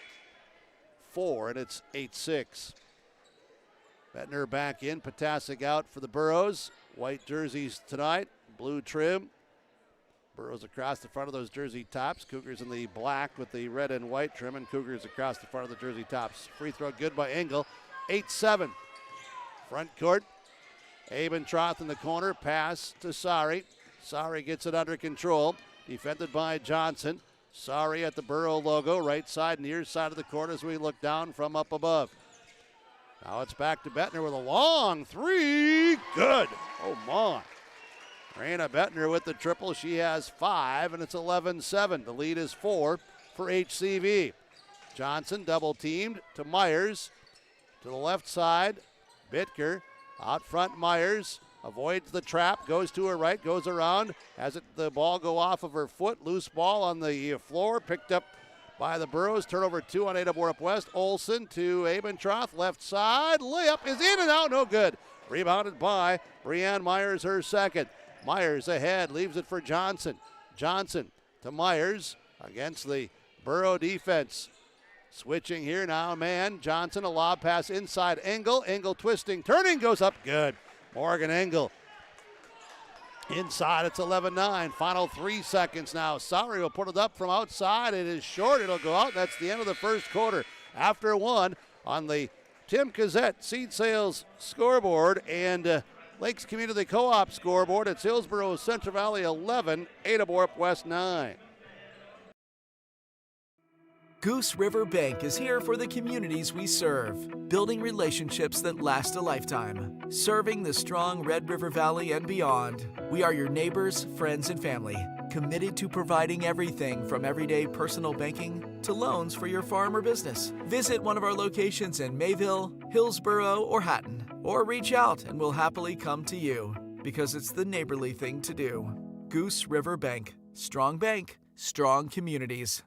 4, and it's 8-6. Bettner back in. Potasic out for the Burros. White jerseys tonight. Blue trim. Burros across the front of those jersey tops. Cougars in the black with the red and white trim, and Cougars across the front of the jersey tops. Free throw good by Engel. 8-7. Front court. Abentroth in the corner. Pass to Sari. Sari gets it under control. defended by Johnson. Sorry at the Burrow logo, right side, near side of the court as we look down from up above. Now it's back to Bettner with a long three. Good. Oh, my. Raina Bettner with the triple. She has 5, and it's 11-7. The lead is 4 for HCV. Johnson double teamed to Myers. To the left side, Bittker. Out front, Myers avoids the trap, goes to her right, goes around, has the ball go off of her foot. Loose ball on the floor, picked up by the Burrows. Turnover 2 on Ada-Borup-West. Olsen to Abentroth, left side. Layup is in and out, no good. Rebounded by Brianne Myers, her second. Myers ahead, leaves it for Johnson. Johnson to Myers against the Burrow defense. Switching here now, man. Johnson, a lob pass inside. Engel. Engel twisting, turning, goes up, good. Morgan Engel. Inside, it's 11-9. Final 3 seconds now. Sorry will put it up from outside. It is short. It'll go out. That's the end of the first quarter. After 1 on the Tim Cassette Seed Sales scoreboard and Lakes Community Co-op scoreboard. It's Hillsboro Central Valley 11, Ada-Borup-West 9. Goose River Bank is here for the communities we serve, building relationships that last a lifetime. Serving the strong Red River Valley and beyond, we are your neighbors, friends, and family, committed to providing everything from everyday personal banking to loans for your farm or business. Visit one of our locations in Mayville, Hillsboro, or Hatton, or reach out and we'll happily come to you, because it's the neighborly thing to do. Goose River Bank, strong communities.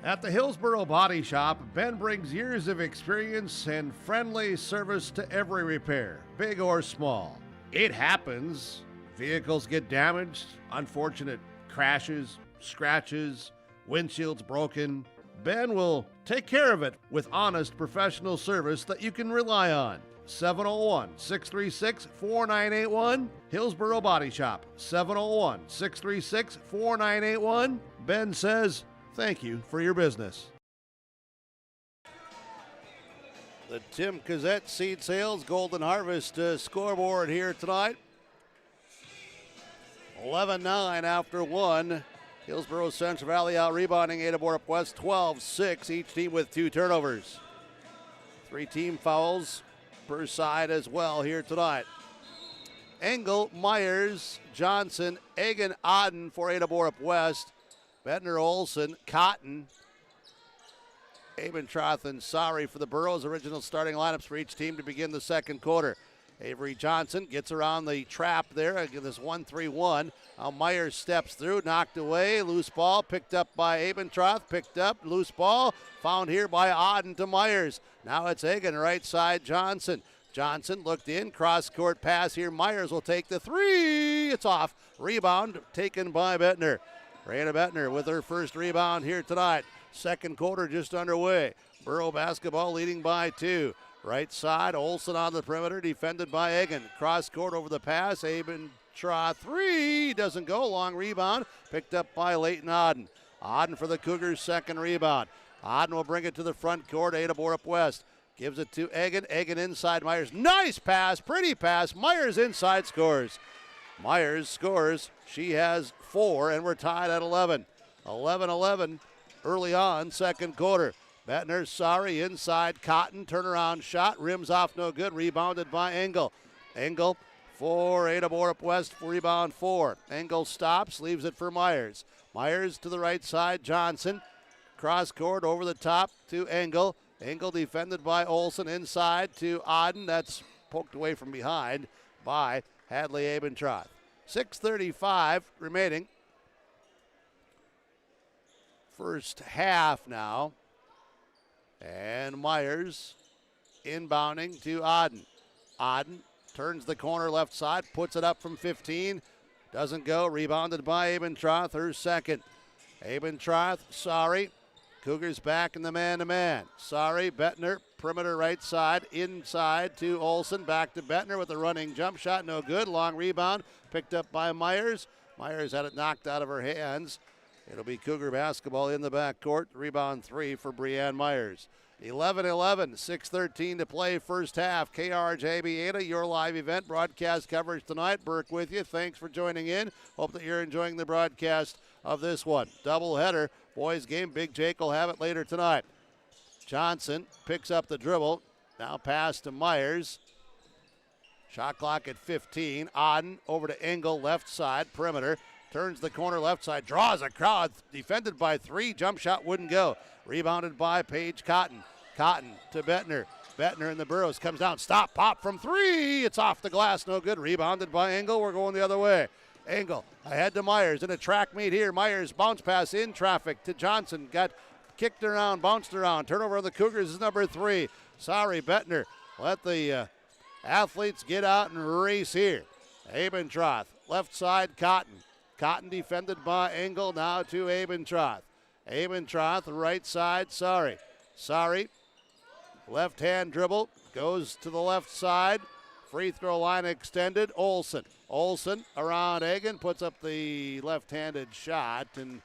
At the Hillsboro Body Shop, Ben brings years of experience and friendly service to every repair, big or small. It happens. Vehicles get damaged, unfortunate crashes, scratches, windshields broken. Ben will take care of it with honest professional service that you can rely on. 701-636-4981, Hillsboro Body Shop, 701-636-4981. Ben says, thank you for your business. The Tim Cassette Seed Sales Golden Harvest scoreboard here tonight. 11-9 after 1. Hillsboro Central Valley out rebounding Ada-Borup-West 12-6, each team with 2 turnovers. 3 team fouls per side as well here tonight. Engel, Myers, Johnson, Egan, Aden for Ada-Borup-West. Bettner, Olsen, Cotton, Abentroth, and Sorry for the Burrows. Original starting lineups for each team to begin the second quarter. Avery Johnson gets around the trap there. Again, this 1-3-1. Now Myers steps through, knocked away. Loose ball picked up by Abentroth. Picked up, loose ball found here by Aden to Myers. Now it's Egan, right side, Johnson. Johnson looked in, cross-court pass here. Myers will take the 3. It's off. Rebound taken by Bettner. Raina Bettner with her first rebound here tonight. Second quarter just underway. Burrow basketball leading by 2. Right side, Olsen on the perimeter, defended by Egan. Cross court over the pass, Abentroth 3, doesn't go. Long rebound, picked up by Leighton Aden. Aden for the Cougars' second rebound. Aden will bring it to the front court, Ada-Borup-West. Gives it to Egan, Egan inside Myers. Nice pass, pretty pass. Myers inside scores. Myers scores. She has 4, and we're tied at 11. 11-11 early on, second quarter. Bettner, Sorry, inside, Cotton, turnaround shot, rims off, no good, rebounded by Engel. Engel for Ada-Borup-West, rebound 4. Engel stops, leaves it for Myers. Myers to the right side, Johnson. Cross court over the top to Engel. Engel defended by Olsen, inside to Aden. That's poked away from behind by Hadley Abentroth. 6:35 remaining. First half now. And Myers inbounding to Aden. Aden turns the corner left side, puts it up from 15. Doesn't go. Rebounded by Abentroth, her second. Abentroth, Sorry. Cougars back in the man-to-man. Sorry, Bettner, perimeter right side, inside to Olsen. Back to Bettner with a running jump shot, no good. Long rebound, picked up by Myers. Myers had it knocked out of her hands. It'll be Cougar basketball in the backcourt. Rebound 3 for Brianne Myers. 11-11, 6:13 to play first half. KRJB Ada, your live event broadcast coverage tonight. Burke with you. Thanks for joining in. Hope that you're enjoying the broadcast of this one. Doubleheader, boys game. Big Jake will have it later tonight. Johnson picks up the dribble. Now pass to Myers. Shot clock at 15. Auden over to Engel, left side, perimeter. Turns the corner left side, draws a crowd. Defended by 3. Jump shot wouldn't go. Rebounded by Paige Cotton. Cotton to Bettner. Bettner in the Burrows comes down. Stop, pop from 3. It's off the glass, no good. Rebounded by Engel. We're going the other way. Engel ahead to Myers in a track meet here. Myers bounce pass in traffic to Johnson. Got kicked around, bounced around. Turnover on the Cougars is number 3. Sorry, Bettner. Let the athletes get out and race here. Abentroth, left side, Cotton. Cotton defended by Engel. Now to Abentroth. Abentroth, right side, Sorry. Sorry. Left hand dribble. Goes to the left side. Free throw line extended. Olsen. Olsen around Egan. Puts up the left-handed shot. And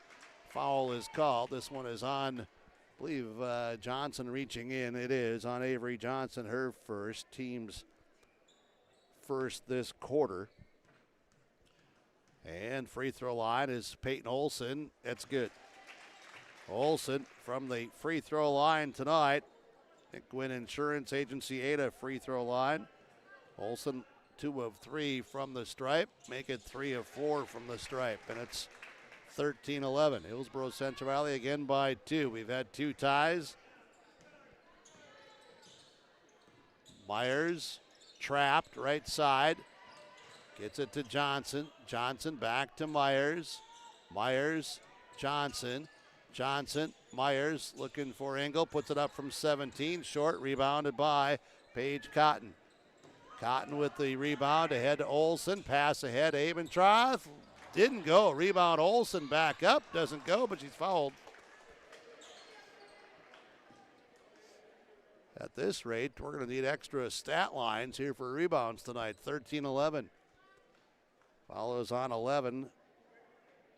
foul is called. This one is on, I believe, Johnson reaching in. It is on Avery Johnson. Her first. Team's first this quarter. And free throw line is Peyton Olsen. That's good. Olsen from the free throw line tonight. Gwynn Insurance Agency Ada free throw line. Olsen 2 of 3 from the stripe. Make it 3 of 4 from the stripe. And it's 13-11. Hillsboro Central Valley again by 2. We've had 2 ties. Myers trapped right side. Gets it to Johnson. Johnson back to Myers. Myers, Johnson. Johnson, Myers looking for Engel. Puts it up from 17. Short, rebounded by Paige Cotton. Cotton with the rebound ahead to Olsen. Pass ahead, Abentroth. Didn't go. Rebound, Olsen back up. Doesn't go, but she's fouled. At this rate, we're going to need extra stat lines here for rebounds tonight. 13-11. Follows on 11.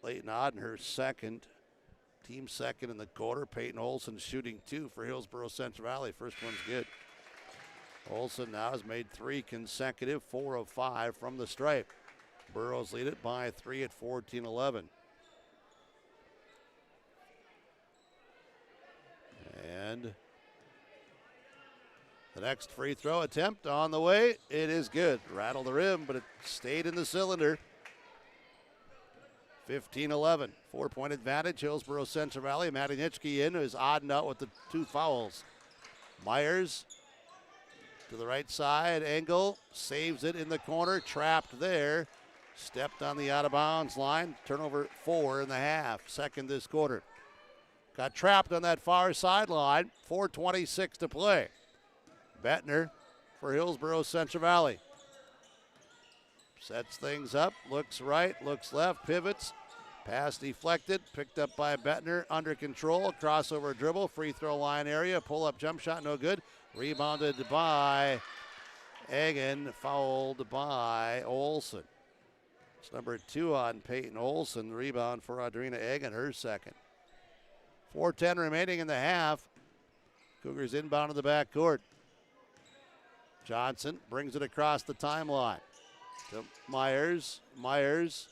Leighton Auden, her second. Team second in the quarter. Peyton Olsen shooting 2 for Hillsboro Central Valley. First one's good. Olsen now has made 3 consecutive, 4 of 5 from the stripe. Burrows lead it by 3 at 14-11. And the next free throw attempt on the way. It is good. Rattled the rim, but it stayed in the cylinder. 15-11. 4-point advantage. Hillsboro Central Valley. Maddie Nitschke in is Auden out with the 2 fouls. Myers to the right side. Engel saves it in the corner. Trapped there. Stepped on the out of bounds line. Turnover 4 in the half. Second this quarter. Got trapped on that far sideline. 4:26 to play. Bettner for Hillsboro Central Valley. Sets things up. Looks right. Looks left. Pivots. Pass deflected, picked up by Bettner, under control, crossover dribble, free throw line area, pull-up jump shot, no good. Rebounded by Egan, fouled by Olsen. It's number 2 on Peyton Olsen, rebound for Audrina Egan, her second. 4:10 remaining in the half. Cougars inbound to the backcourt. Johnson brings it across the timeline to Myers. Myers.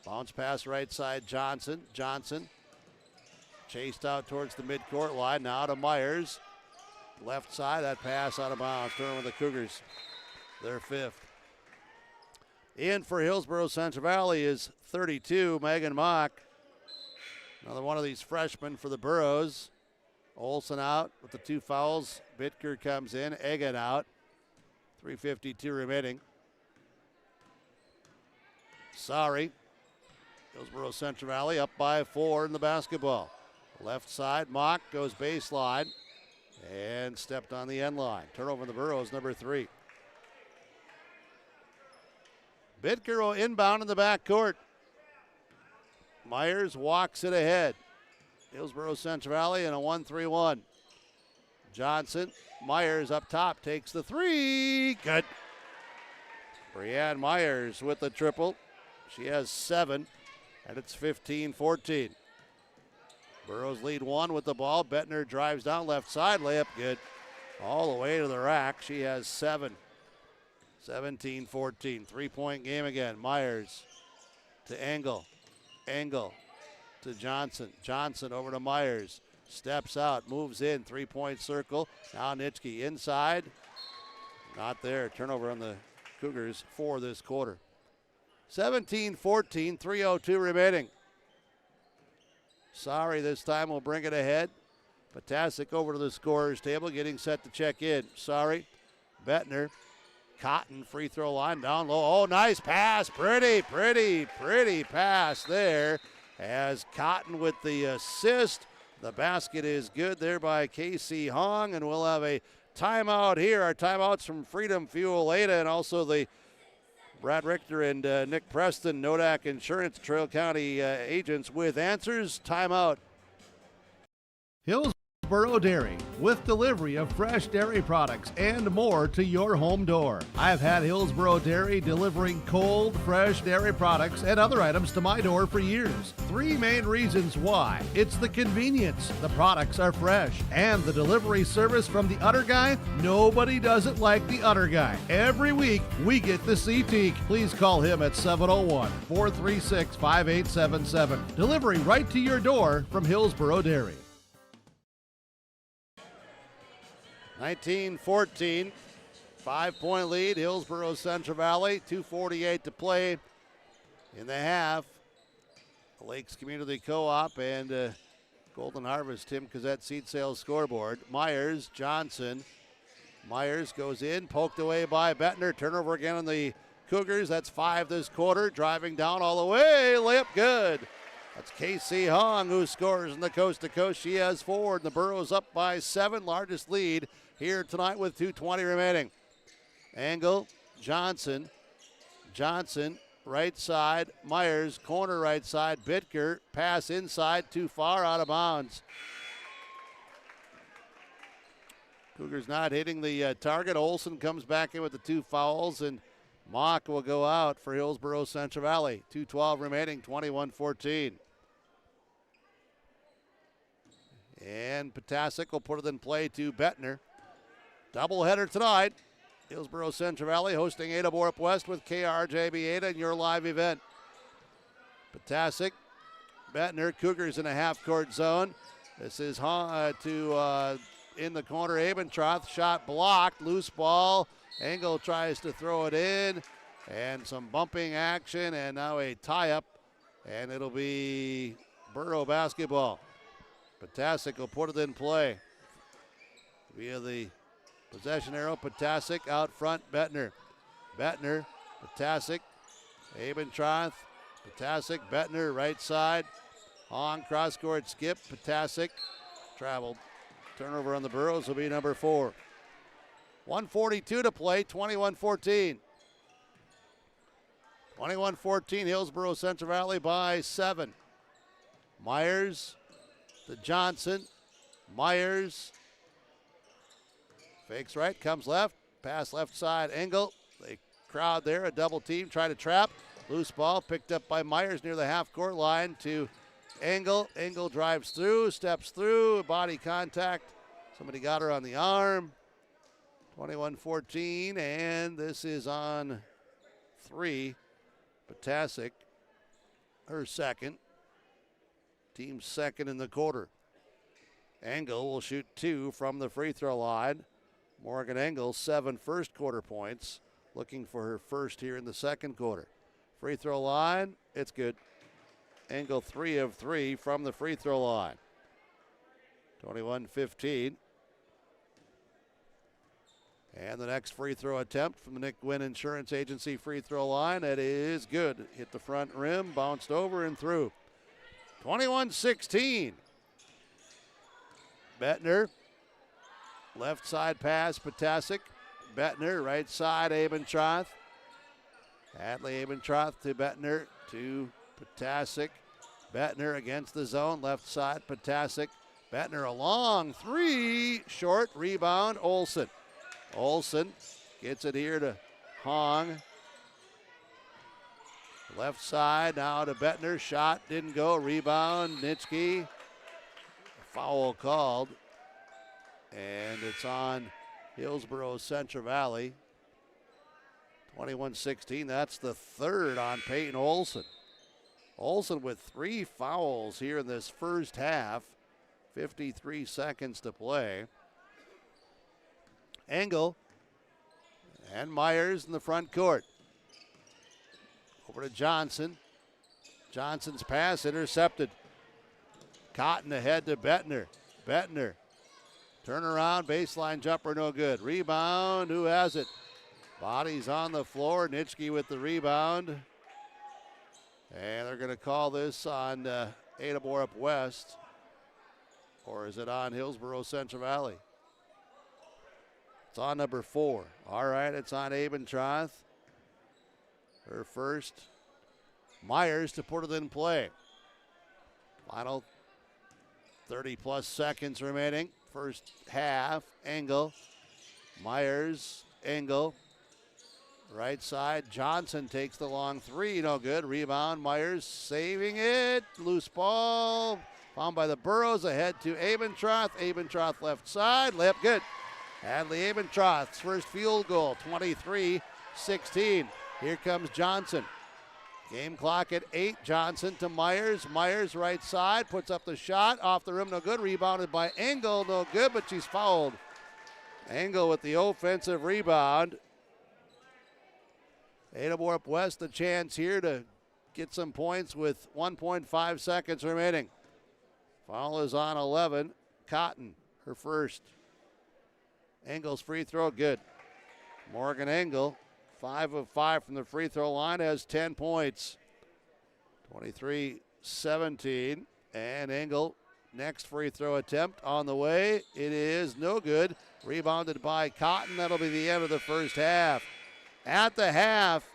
Bounce pass right side, Johnson. Johnson chased out towards the midcourt line. Now to Myers. Left side, that pass out of bounds. Turn with the Cougars. Their 5th. In for Hillsboro Central Valley is 32, Megan Mock. Another one of these freshmen for the Burros. Olsen out with the 2 fouls. Bittker comes in. Egan out. 3:52 remaining. Sorry. Hillsboro Central Valley up by 4 in the basketball. Left side, Mock goes baseline and stepped on the end line. Turnover in the Burros, number 3. Bittker will inbound in the backcourt. Myers walks it ahead. Hillsboro Central Valley in a 1-3-1. Johnson, Myers up top, takes the 3. Good. Brianne Myers with the triple. She has 7, and it's 15-14. Burrows lead 1 with the ball. Bettner drives down left side. Layup good. All the way to the rack. She has 7. 17-14. 3-point game again. Myers to Engel. Engel to Johnson. Johnson over to Myers. Steps out. Moves in. 3-point circle. Now Nitschke inside. Not there. Turnover on the Cougars for this quarter. 17-14. 3:02 remaining. Sorry, this time will bring it ahead. Potasic over to the scorer's table, getting set to check in. Sorry. Bettner. Cotton, free throw line down low. Oh, nice pass. Pretty pass there. As Cotton with the assist. The basket is good there by Casey Hong, and we'll have a timeout here. Our timeouts from Freedom Fuel Ada and also the Brad Richter and Nick Preston, Nodak Insurance, Trail County agents with answers. Timeout. Hillsboro Dairy, with delivery of fresh dairy products and more to your home door. I've had Hillsboro Dairy delivering cold, fresh dairy products and other items to my door for years. 3 main reasons why. It's the convenience, the products are fresh, and the delivery service from the Udder Guy. Nobody does it like the Udder Guy. Every week, we get the CT. Please call him at 701-436-5877. Delivery right to your door from Hillsboro Dairy. 19-14, 5-point lead, Hillsboro Central Valley, 2:48 to play in the half. The Lakes Community Co-op and Golden Harvest Tim Cazette Seed Sales scoreboard. Myers, Johnson. Myers goes in, poked away by Bettner. Turnover again on the Cougars. That's 5 this quarter. Driving down all the way, layup good. That's Casey Hong who scores in the coast-to-coast. She has 4, and the Burros up by 7, largest lead here tonight with 2:20 remaining. Angle, Johnson, right side, Myers, corner right side, Bitker, pass inside, too far, out of bounds. Cougars not hitting the target. Olsen comes back in with the 2 fouls, and Mock will go out for Hillsboro Central Valley. 2:12 remaining, 21-14. And Potasic will put it in play to Bettner. Doubleheader tonight. Hillsboro Central Valley hosting Ada-Borup-West with KRJB Ada in your live event. Potasic, Bettner, Cougars in a half-court zone. This is in the corner, Abentroth, shot blocked, loose ball. Engel tries to throw it in, and some bumping action, and now a tie-up, and it'll be Burro basketball. Potasic will put it in play via the possession arrow. Potasic out front, Bettner. Bettner, Potasic, Abentroth, Potasic, Bettner, right side. Hong, cross-court skip, Potasic, traveled. Turnover on the Burros will be number 4. 1:42 to play, 21-14. 21-14, Hillsboro Central Valley by 7. Myers to Johnson. Myers fakes right, comes left, pass left side, Engel. The crowd there, a double team, try to trap. Loose ball picked up by Myers near the half-court line to Engel. Engel drives through, steps through, body contact. Somebody got her on the arm. 21-14, and this is on 3. Potasic, her second. Team second in the quarter. Engel will shoot 2 from the free throw line. Morgan Engel, 7 first quarter points. Looking for her first here in the second quarter. Free throw line, it's good. Engel 3 of 3 from the free throw line. 21-15. And the next free throw attempt from the Nick Gwynn Insurance Agency free throw line. That is good. Hit the front rim, bounced over and through. 21-16. Bettner. Left side pass, Potasic. Bettner, right side, Abentroth. Hadley Abentroth to Bettner to Potasic. Bettner against the zone, left side, Potasic. Bettner a long 3, short rebound, Olsen. Olsen gets it here to Hong. Left side now to Bettner. Shot didn't go. Rebound. Nitschke. foul called, and it's on Hillsboro Central Valley. 21-16, that's the third on Peyton Olson. Olson with 3 fouls here in this first half. 53 seconds to play. Engel and Myers in the front court. Over to Johnson. Johnson's pass intercepted. Cotton ahead to Bettner. Bettner. Turnaround, baseline jumper, no good. Rebound, who has it? Bodies on the floor. Nitschke with the rebound. And they're going to call this on Ada-Borup-West. Or is it on Hillsboro Central Valley? It's on number 4. All right, it's on Abentroth. Her first. Myers to put it in play. Final 30-plus seconds remaining. First half. Engel. Myers. Engel. Right side. Johnson takes the long 3. No good. Rebound. Myers saving it. Loose ball. Found by the Burrows. Ahead to Abentroth. Abentroth left side. Layup good. Hadley Abentroth's first field goal. 23-16. Here comes Johnson. Game clock at 8. Johnson to Myers. Myers right side. Puts up the shot. Off the rim. No good. Rebounded by Engel. No good, but she's fouled. Engel with the offensive rebound. Ada-Borup-West a chance here to get some points with 1.5 seconds remaining. Foul is on 11. Cotton, her first. Engel's free throw, good. Morgan Engel, 5 of 5 from the free throw line, has 10 points. 23-17. And Engel, next free throw attempt on the way. It is no good. Rebounded by Cotton. That'll be the end of the first half. At the half,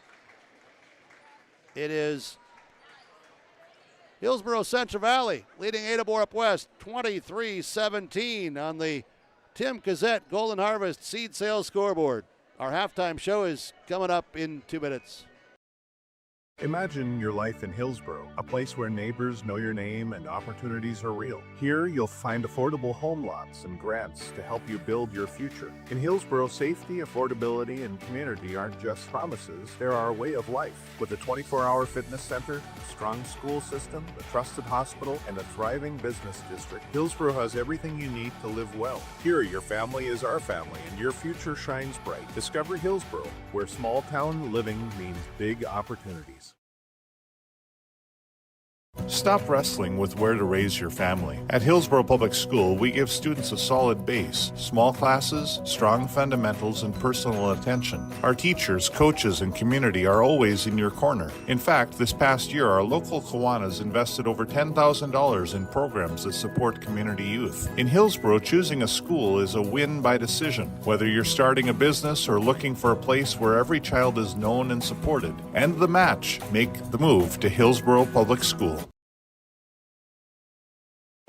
it is Hillsboro Central Valley leading Ada-Borup-West 23-17 on the Tim Cassette Golden Harvest Seed Sales scoreboard. Our halftime show is coming up in 2 minutes. Imagine your life in Hillsboro, a place where neighbors know your name and opportunities are real. Here, you'll find affordable home lots and grants to help you build your future. In Hillsboro, safety, affordability, and community aren't just promises, they're our way of life. With a 24-hour fitness center, a strong school system, a trusted hospital, and a thriving business district, Hillsboro has everything you need to live well. Here, your family is our family, and your future shines bright. Discover Hillsboro, where small-town living means big opportunities. Stop wrestling with where to raise your family. At Hillsboro Public School, we give students a solid base, small classes, strong fundamentals, and personal attention. Our teachers, coaches, and community are always in your corner. In fact, this past year, our local Kiwanis invested over $10,000 in programs that support community youth. In Hillsboro, choosing a school is a win by decision. Whether you're starting a business or looking for a place where every child is known and supported. End the match. Make the move to Hillsboro Public School.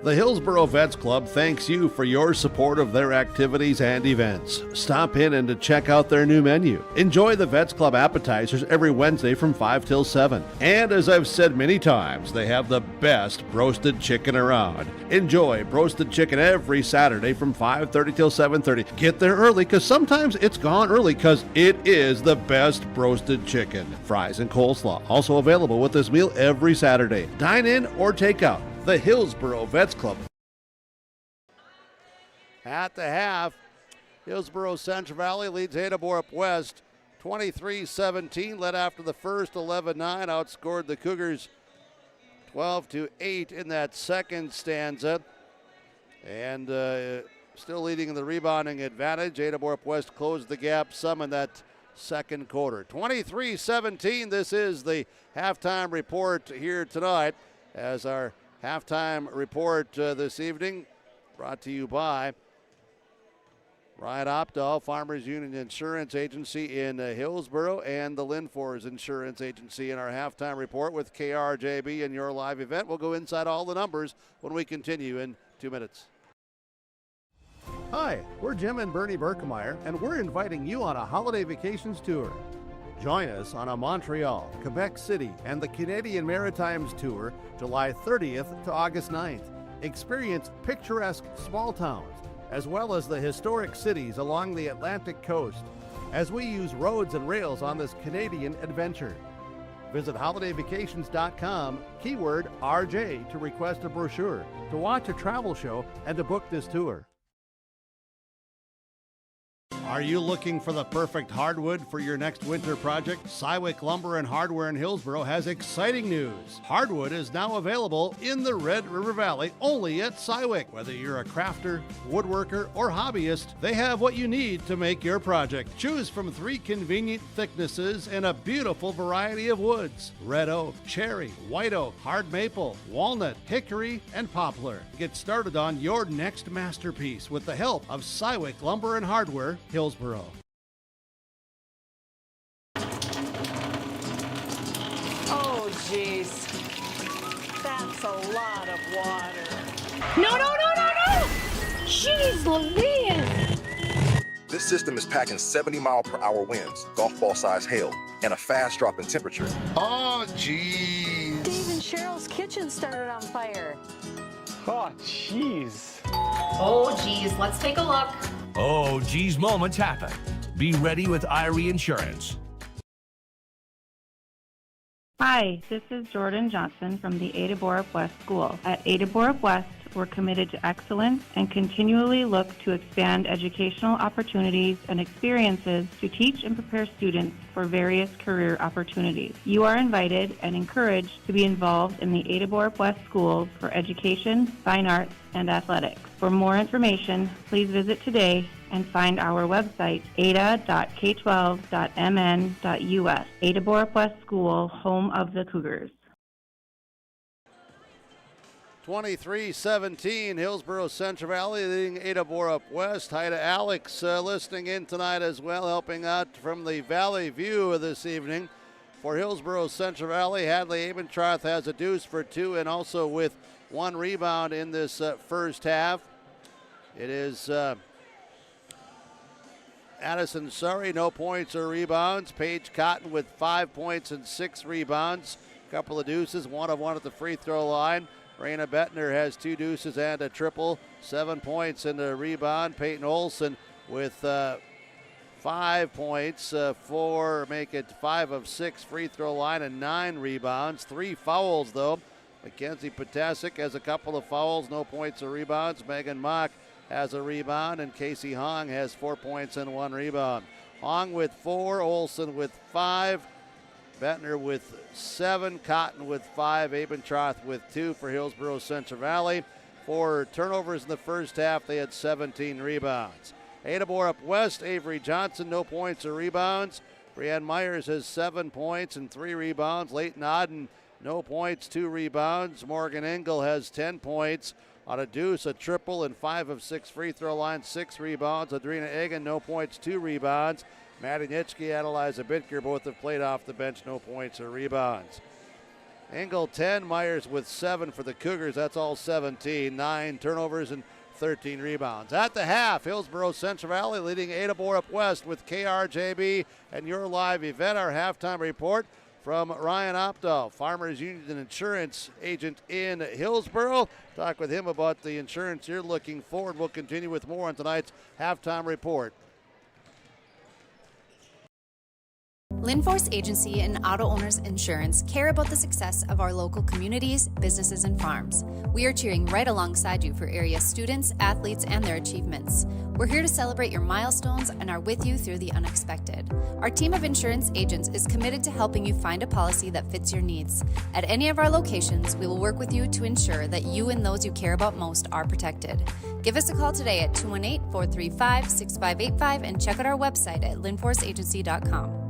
The Hillsboro Vets Club thanks you for your support of their activities and events. Stop in and to check out their new menu. Enjoy the Vets Club appetizers every Wednesday from 5 till 7. And as I've said many times, they have the best roasted chicken around. Enjoy roasted chicken every Saturday from 5:30 till 7:30. Get there early because sometimes it's gone early because it is the best roasted chicken. Fries and coleslaw also available with this meal every Saturday. Dine in or take out. The Hillsboro Vets Club. At the half, Hillsboro Central Valley leads Ada-Borup-West 23-17, led after the first 11-9, outscored the Cougars 12-8 in that second stanza. And still leading in the rebounding advantage. Ada-Borup-West closed the gap some in that second quarter. 23-17, this is the halftime report here tonight as our halftime report this evening brought to you by Ryan Opdahl, Farmers Union Insurance Agency in Hillsboro, and the Linfors Insurance Agency in our halftime report with KRJB and your live event. We'll go inside all the numbers when we continue in 2 minutes. Hi, we're Jim and Bernie Berkemeyer, and we're inviting you on a holiday vacations tour. Join us on a Montreal, Quebec City, and the Canadian Maritimes Tour, July 30th to August 9th. Experience picturesque small towns, as well as the historic cities along the Atlantic coast, as we use roads and rails on this Canadian adventure. Visit holidayvacations.com, keyword RJ, to request a brochure, to watch a travel show, and to book this tour. Are you looking for the perfect hardwood for your next winter project? Cywick Lumber and Hardware in Hillsboro has exciting news. Hardwood is now available in the Red River Valley only at Cywick. Whether you're a crafter, woodworker, or hobbyist, they have what you need to make your project. Choose from 3 convenient thicknesses and a beautiful variety of woods: red oak, cherry, white oak, hard maple, walnut, hickory, and poplar. Get started on your next masterpiece with the help of Cywick Lumber and Hardware, Hillsboro. Oh, jeez. That's a lot of water. No! Jeez Louise! This system is packing 70-mile-per-hour winds, golf ball-sized hail, and a fast drop in temperature. Oh, jeez. Dave and Cheryl's kitchen started on fire. Oh, jeez. Oh, geez, let's take a look. Oh, geez, moments happen. Be ready with Irie Insurance. Hi, this is Jordan Johnson from the Ada-Borup-West School. At Ada-Borup-West, we're committed to excellence and continually look to expand educational opportunities and experiences to teach and prepare students for various career opportunities. You are invited and encouraged to be involved in the Ada-Borup-West schools for education, fine arts, and athletics. For more information, please visit today and find our website, ada.k12.mn.us. Ada-Borup-West School, home of the Cougars. 23-17, Hillsboro Central Valley leading Ada-Borup-West. Hi to Alex listening in tonight as well, helping out from the Valley View this evening. For Hillsboro Central Valley, Hadley Abentroth has a deuce for 2 and also with 1 rebound in this first half. It is Addison Surrey, no points or rebounds. Paige Cotton with 5 points and 6 rebounds. A couple of deuces, 1 of 1 at the free throw line. Raina Bettner has 2 deuces and a triple, 7 points and a rebound. Peyton Olson with 5 points, 4, make it 5 of 6 free throw line and 9 rebounds. 3 fouls though. Mackenzie Potasic has a couple of fouls, no points or rebounds. Megan Mock has a rebound, and Casey Hong has 4 points and 1 rebound. Hong with 4, Olson with 5, Bettner with 7, Cotton with 5, Abentroth with 2 for Hillsboro Central Valley. 4 turnovers in the first half, they had 17 rebounds. Ada-Borup-West, Avery Johnson, no points or rebounds. Brianne Myers has 7 points and 3 rebounds. Leighton Odden, no points, 2 rebounds. Morgan Engel has 10 points on a deuce, a triple, and 5 of 6 free throw line, 6 rebounds. Adrena Egan, no points, 2 rebounds. Maddie Nitschke and Eliza Bitker both have played off the bench, no points or rebounds. Engel 10, Myers with 7 for the Cougars. That's all 17, 9 turnovers and 13 rebounds. At the half, Hillsboro Central Valley leading Ada-Borup-West with KRJB and your live event. Our halftime report from Ryan Opdahl, Farmers Union and Insurance agent in Hillsboro. Talk with him about the insurance you're looking for, and we'll continue with more on tonight's halftime report. Linforce Agency and Auto Owners Insurance care about the success of our local communities, businesses, and farms. We are cheering right alongside you for area students, athletes, and their achievements. We're here to celebrate your milestones and are with you through the unexpected. Our team of insurance agents is committed to helping you find a policy that fits your needs. At any of our locations, we will work with you to ensure that you and those you care about most are protected. Give us a call today at 218-435-6585 and check out our website at linforceagency.com.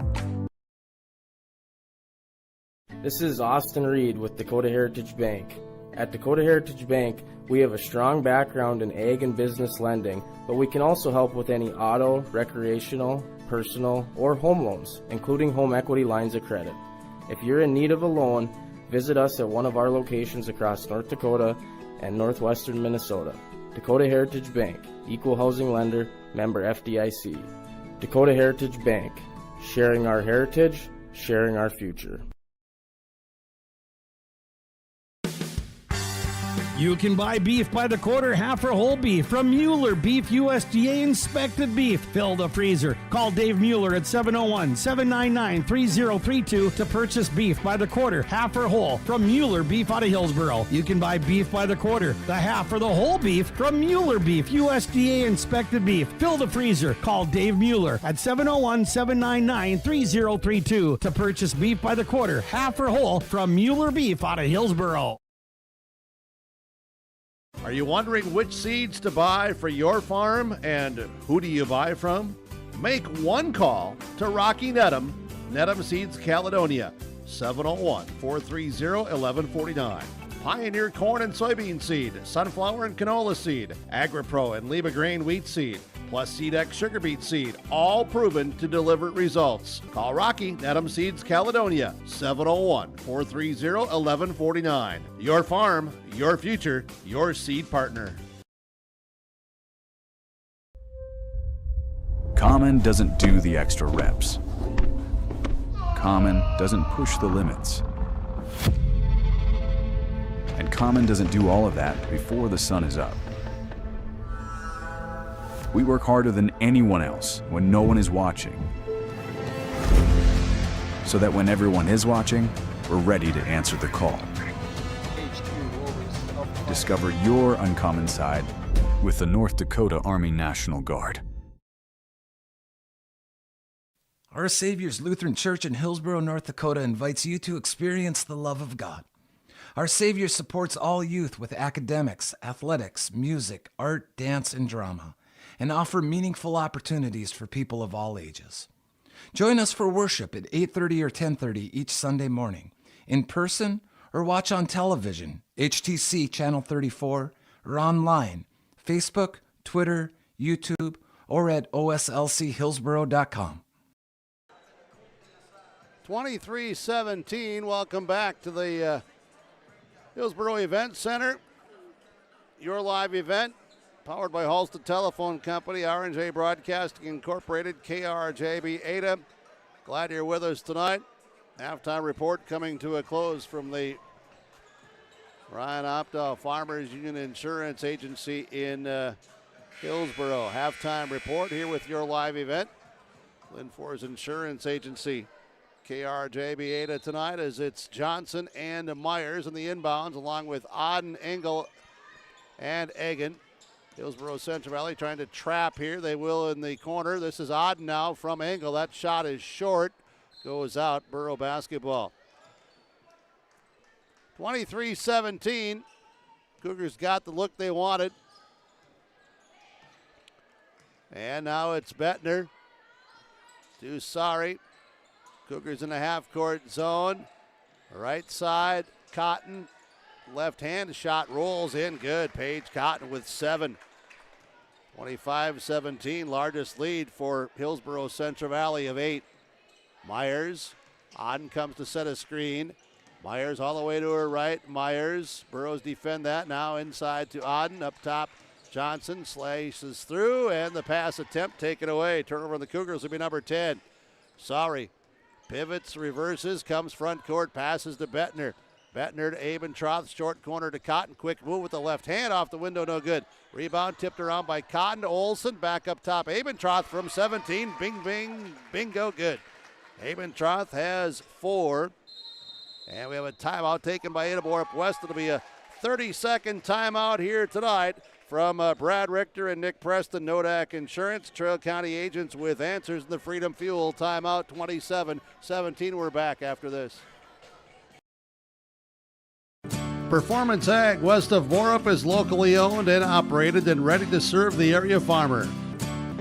This is Austin Reed with Dakota Heritage Bank. At Dakota Heritage Bank, we have a strong background in ag and business lending, but we can also help with any auto, recreational, personal, or home loans, including home equity lines of credit. If you're in need of a loan, visit us at one of our locations across North Dakota and northwestern Minnesota. Dakota Heritage Bank, equal housing lender, member FDIC. Dakota Heritage Bank, sharing our heritage, sharing our future. You can buy beef by the quarter, half or whole beef from Mueller Beef, USDA inspected beef. Fill the freezer. Call Dave Mueller at 701-799-3032 to purchase beef by the quarter, half or whole from Mueller Beef out of Hillsboro. You can buy beef by the quarter, the half or the whole beef from Mueller Beef, USDA inspected beef. Fill the freezer. Call Dave Mueller at 701-799-3032 to purchase beef by the quarter, half or whole from Mueller Beef out of Hillsboro. Are you wondering which seeds to buy for your farm and who do you buy from? Make one call to Rocky Nedham, Nedham Seeds Caledonia, 701-430-1149. Pioneer corn and soybean seed, sunflower and canola seed, AgriPro and Lima grain wheat seed, plus SeedX sugar beet seed, all proven to deliver results. Call Rocky Nedham Seeds Caledonia, 701-430-1149. Your farm, your future, your seed partner. Common doesn't do the extra reps. Common doesn't push the limits. And Common doesn't do all of that before the sun is up. We work harder than anyone else when no one is watching, so that when everyone is watching, we're ready to answer the call. Discover your uncommon side with the North Dakota Army National Guard. Our Savior's Lutheran Church in Hillsboro, North Dakota invites you to experience the love of God. Our Savior supports all youth with academics, athletics, music, art, dance, and drama, and offer meaningful opportunities for people of all ages. Join us for worship at 8:30 or 10:30 each Sunday morning, in person or watch on television, HTC Channel 34, or online, Facebook, Twitter, YouTube, or at oslchillsboro.com. 23-17, welcome back to the Hillsboro Event Center. Your live event, powered by Halstead Telephone Company, R&J Broadcasting Incorporated, KRJB Ada. Glad you're with us tonight. Halftime report coming to a close from the Ryan Opdahl Farmers Union Insurance Agency in Hillsboro. Halftime report here with your live event. Linfors Insurance Agency, KRJB Ada tonight, as it's Johnson and Myers in the inbounds, along with Auden, Engel, and Egan. Hillsboro Central Valley trying to trap here. They will in the corner. This is Auden now from Engel. That shot is short. Goes out. Borough basketball. 23-17. Cougars got the look they wanted. And now it's Bettner to Sari. Cougars in the half-court zone. Right side, Cotton. Left hand shot rolls in. Good. Paige Cotton with 7. 25-17, largest lead for Hillsboro Central Valley of 8. Myers. Auden comes to set a screen. Myers all the way to her right. Myers. Burrows defend that. Now inside to Auden. Up top, Johnson slashes through, and the pass attempt taken away. Turnover on the Cougars will be number 10. Sorry. Pivots, reverses, comes front court, passes to Bettner. Bettner to Abentroth, short corner to Cotton. Quick move with the left hand off the window, no good. Rebound tipped around by Cotton to Olsen. Back up top, Abentroth from 17. Bing, bing, bingo, good. Abentroth has 4. And we have a timeout taken by Ada-Borup-West. It'll be a 30-second timeout here tonight from Brad Richter and Nick Preston, Nodak Insurance. Trail County agents with answers in the Freedom Fuel timeout. 27-17. We're back after this. Performance Ag west of Borup is locally owned and operated and ready to serve the area farmer.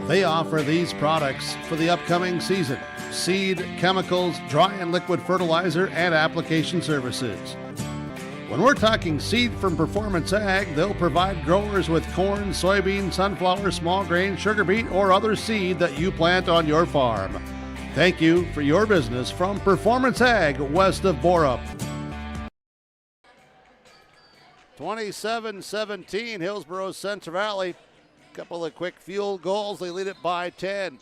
They offer these products for the upcoming season: seed, chemicals, dry and liquid fertilizer, and application services. When we're talking seed from Performance Ag, they'll provide growers with corn, soybean, sunflower, small grain, sugar beet, or other seed that you plant on your farm. Thank you for your business from Performance Ag west of Borup. 27-17, Hillsboro Central Valley. Couple of quick field goals. They lead it by 10.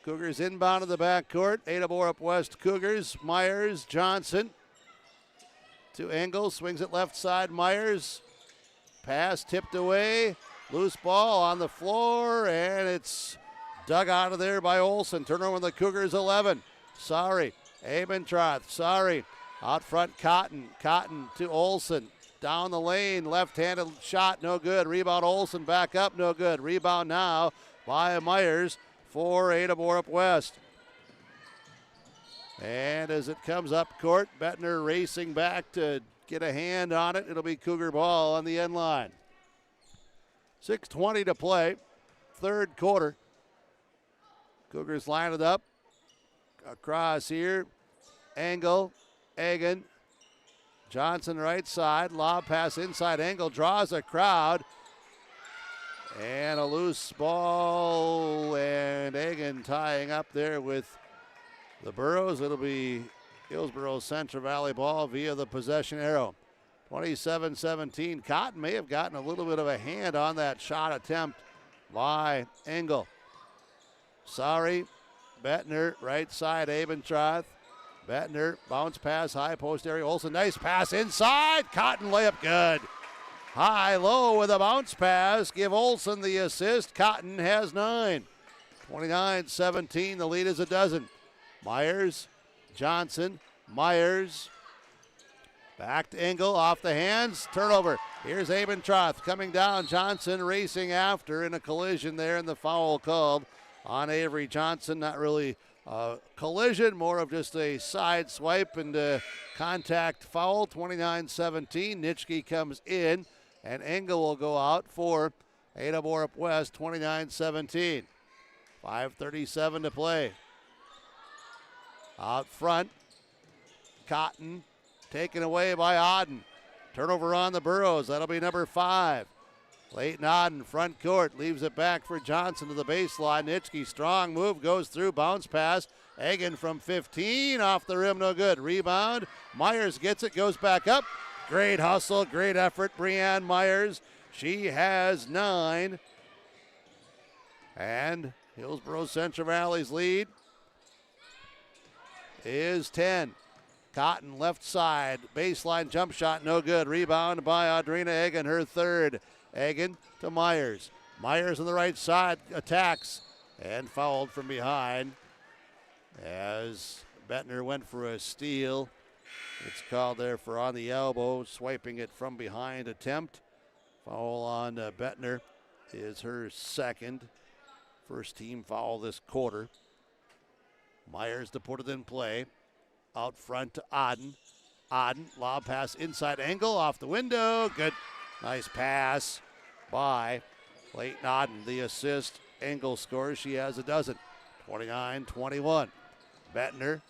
Cougars inbound in the backcourt. Ada-Borup-West Cougars. Myers, Johnson to Engel. Swings it left side. Myers pass tipped away. Loose ball on the floor, and it's dug out of there by Olson. Turnover on the Cougars 11. Sorry. Abentroth. Sorry. Out front, Cotton. Cotton to Olson. Down the lane. Left-handed shot. No good. Rebound Olson. Back up. No good. Rebound now by Myers for Ada-Borup-West. And as it comes up court, Bettner racing back to get a hand on it. It'll be Cougar ball on the end line. 6:20 to play. Third quarter. Cougars line it up. Across here. Engel. Egan. Johnson right side. Lob pass inside. Engel draws a crowd. And a loose ball. And Egan tying up there with the Burros. It'll be Hillsboro Central Valley ball via the possession arrow. 27-17. Cotton may have gotten a little bit of a hand on that shot attempt by Engel. Sorry. Bettner, right side, Abentroth. Bettner, bounce pass, high post area. Olson, nice pass inside. Cotton layup good. High-low with a bounce pass. Give Olson the assist. Cotton has 9. 29-17. The lead is a dozen. Myers, Johnson, Myers. Back to Engel, off the hands, turnover. Here's Abentroth coming down. Johnson racing after in a collision there, and the foul called on Avery Johnson. Not really a collision, more of just a side swipe and a contact foul. 29-17. Nitschke comes in, and Engel will go out for Ada-Borup-West. 29-17. 5:37 to play. Out front, Cotton taken away by Auden. Turnover on the Burros. That'll be number 5. Leighton Auden, front court, leaves it back for Johnson to the baseline. Nitschke, strong move, goes through, bounce pass. Egan from 15, off the rim, no good. Rebound, Myers gets it, goes back up. Great hustle, great effort, Breanne Myers. She has 9. And Hillsboro Central Valley's lead is 10. Cotton left side, baseline jump shot, no good. Rebound by Audrina Egan, her 3rd. Egan to Myers. Myers on the right side attacks and fouled from behind as Bettner went for a steal. It's called there for on the elbow, swiping it from behind attempt. Foul on Bettner is her 2nd. First team foul this quarter. Myers to put it in play. Out front to Auden. Auden, lob pass inside Engel, off the window. Good. Nice pass by Leighton Auden. The assist. Engel scores. She has a dozen. 29-21. Bettner,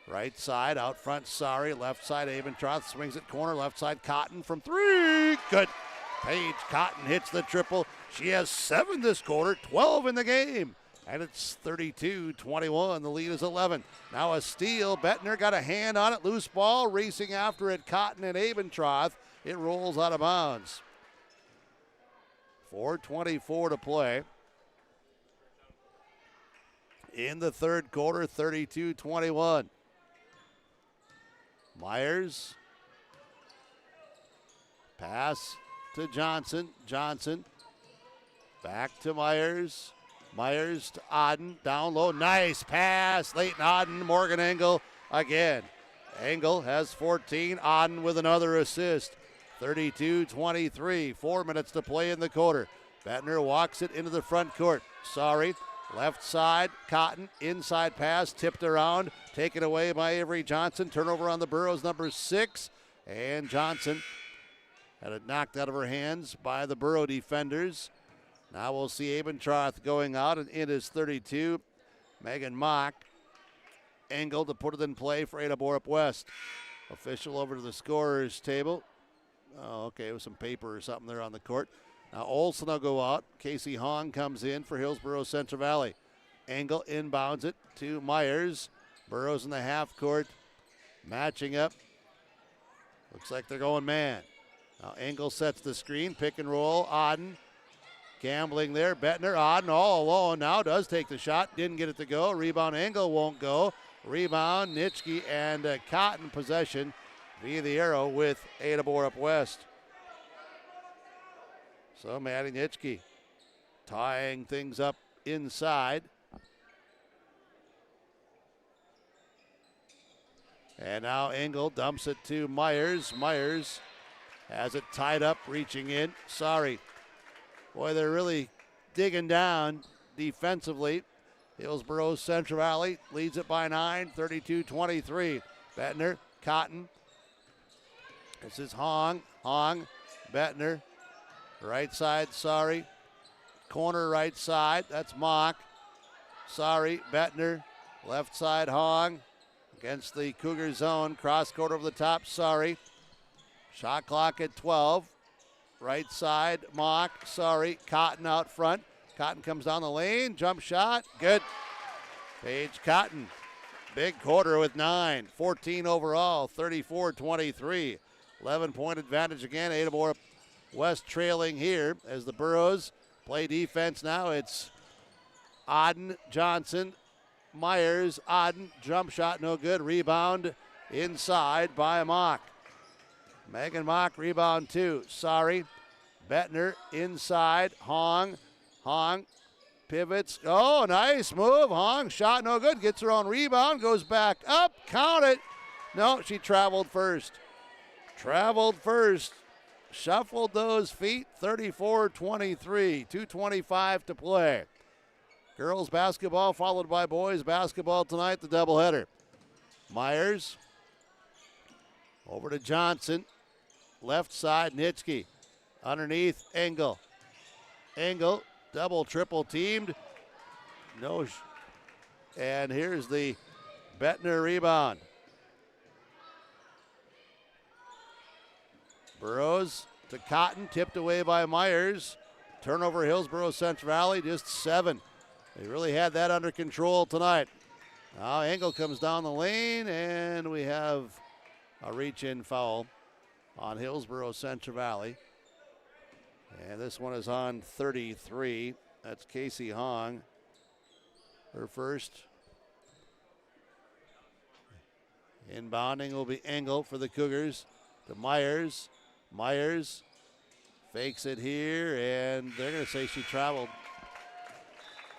right side, out front, sorry. Left side, Abentroth swings it corner. Left side, Cotton from 3. Good. Paige Cotton hits the triple. She has 7 this quarter, 12 in the game. And it's 32-21. The lead is 11. Now a steal. Bettner got a hand on it. Loose ball. Racing after it. Cotton and Abentroth. It rolls out of bounds. 4:24 to play. In the third quarter, 32-21. Myers. Pass to Johnson. Johnson. Back to Myers. Myers to Auden, down low, nice pass. Leighton Auden, Morgan Engel again. Engel has 14, Auden with another assist. 32-23, 4 minutes to play in the quarter. Bettner walks it into the front court. Sorry, left side, Cotton, inside pass, tipped around, taken away by Avery Johnson. Turnover on the Burros, number 6. And Johnson had it knocked out of her hands by the Burro defenders. Now we'll see Abentroth going out, and it is 32. Megan Mock. Engel to put it in play for Ada-Borup-West. Official over to the scorer's table. Oh, okay, with some paper or something there on the court. Now Olson will go out. Casey Hong comes in for Hillsboro Central Valley. Engel inbounds it to Myers. Burrows in the half court. Matching up. Looks like they're going man. Now Engel sets the screen. Pick and roll. Auden. Gambling there. Bettner, Auden all alone now. Does take the shot. Didn't get it to go. Rebound. Engel won't go. Rebound. Nitschke and Cotton possession via the arrow with Ada-Borup-West. So Maddie Nitschke tying things up inside. And now Engel dumps it to Myers. Myers has it tied up, reaching in. Sorry. Boy, they're really digging down defensively. Hillsboro Central Valley leads it by 9, 32-23. Bettner, Cotton. This is Hong. Hong, Bettner. Right side, sorry. Corner right side, that's Mock. Sorry, Bettner. Left side, Hong. Against the Cougar zone. Cross court over the top, sorry. Shot clock at 12. Right side, Mock, sorry. Cotton out front. Cotton comes down the lane, jump shot, good. Paige Cotton, big quarter with 9, 14 overall, 34-23. 11-point advantage again. Ada-Borup-West trailing here as the Burros play defense now. It's Auden, Johnson, Myers, Auden, jump shot no good. Rebound inside by Mock. Megan Mock, rebound 2. Sorry. Bettner inside. Hong. Hong pivots. Oh, nice move. Hong shot no good. Gets her own rebound. Goes back up. Count it. No, she traveled first. Traveled first. Shuffled those feet. 34-23. 2:25 to play. Girls basketball followed by boys basketball tonight, the doubleheader. Myers over to Johnson. Left side, Nitschke. Underneath, Engel. Engel, double, triple teamed. No. And here's the Bettner rebound. Burrows to Cotton, tipped away by Myers. Turnover, Hillsboro Central Valley, just 7. They really had that under control tonight. Now Engel comes down the lane, and we have a reach-in foul on Hillsboro Central Valley. And this one is on 33. That's Casey Hong, her first. Inbounding will be Engel for the Cougars to Myers. Myers fakes it here, and they're going to say she traveled.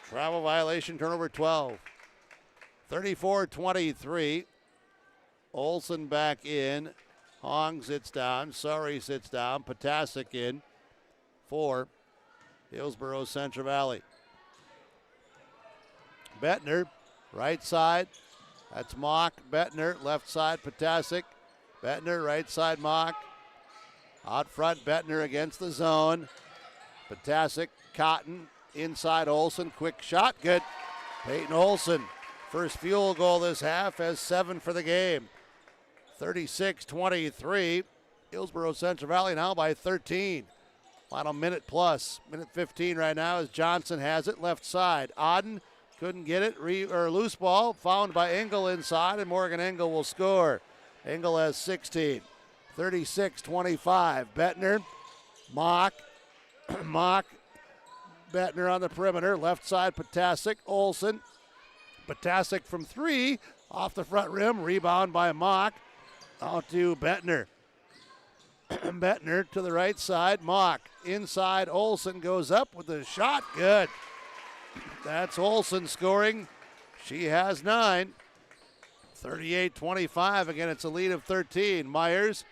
Travel violation, turnover 12. 34-23. Olsen back in. Hong sits down. Sorry sits down. Potasic in for Hillsboro Central Valley. Bettner, right side. That's Mock. Bettner, left side, Potasic. Bettner, right side, Mock. Out front, Bettner against the zone. Potasic, Cotton, inside Olsen. Quick shot, good. Peyton Olsen, first field goal this half, has 7 for the game. 36-23. Hillsboro Central Valley now by 13. Final minute plus. Minute 15 right now as Johnson has it left side. Auden couldn't get it. Loose ball found by Engel inside, and Morgan Engel will score. Engel has 16. 36-25. Bettner, Mock, Mock, Bettner on the perimeter. Left side, Potasic, Olsen. Potasic from 3 off the front rim. Rebound by Mock. Out to Bettner. Bettner to the right side. Mock inside. Olsen goes up with the shot. Good. That's Olsen scoring. She has 9. 38-25. Again, it's a lead of 13. Myers,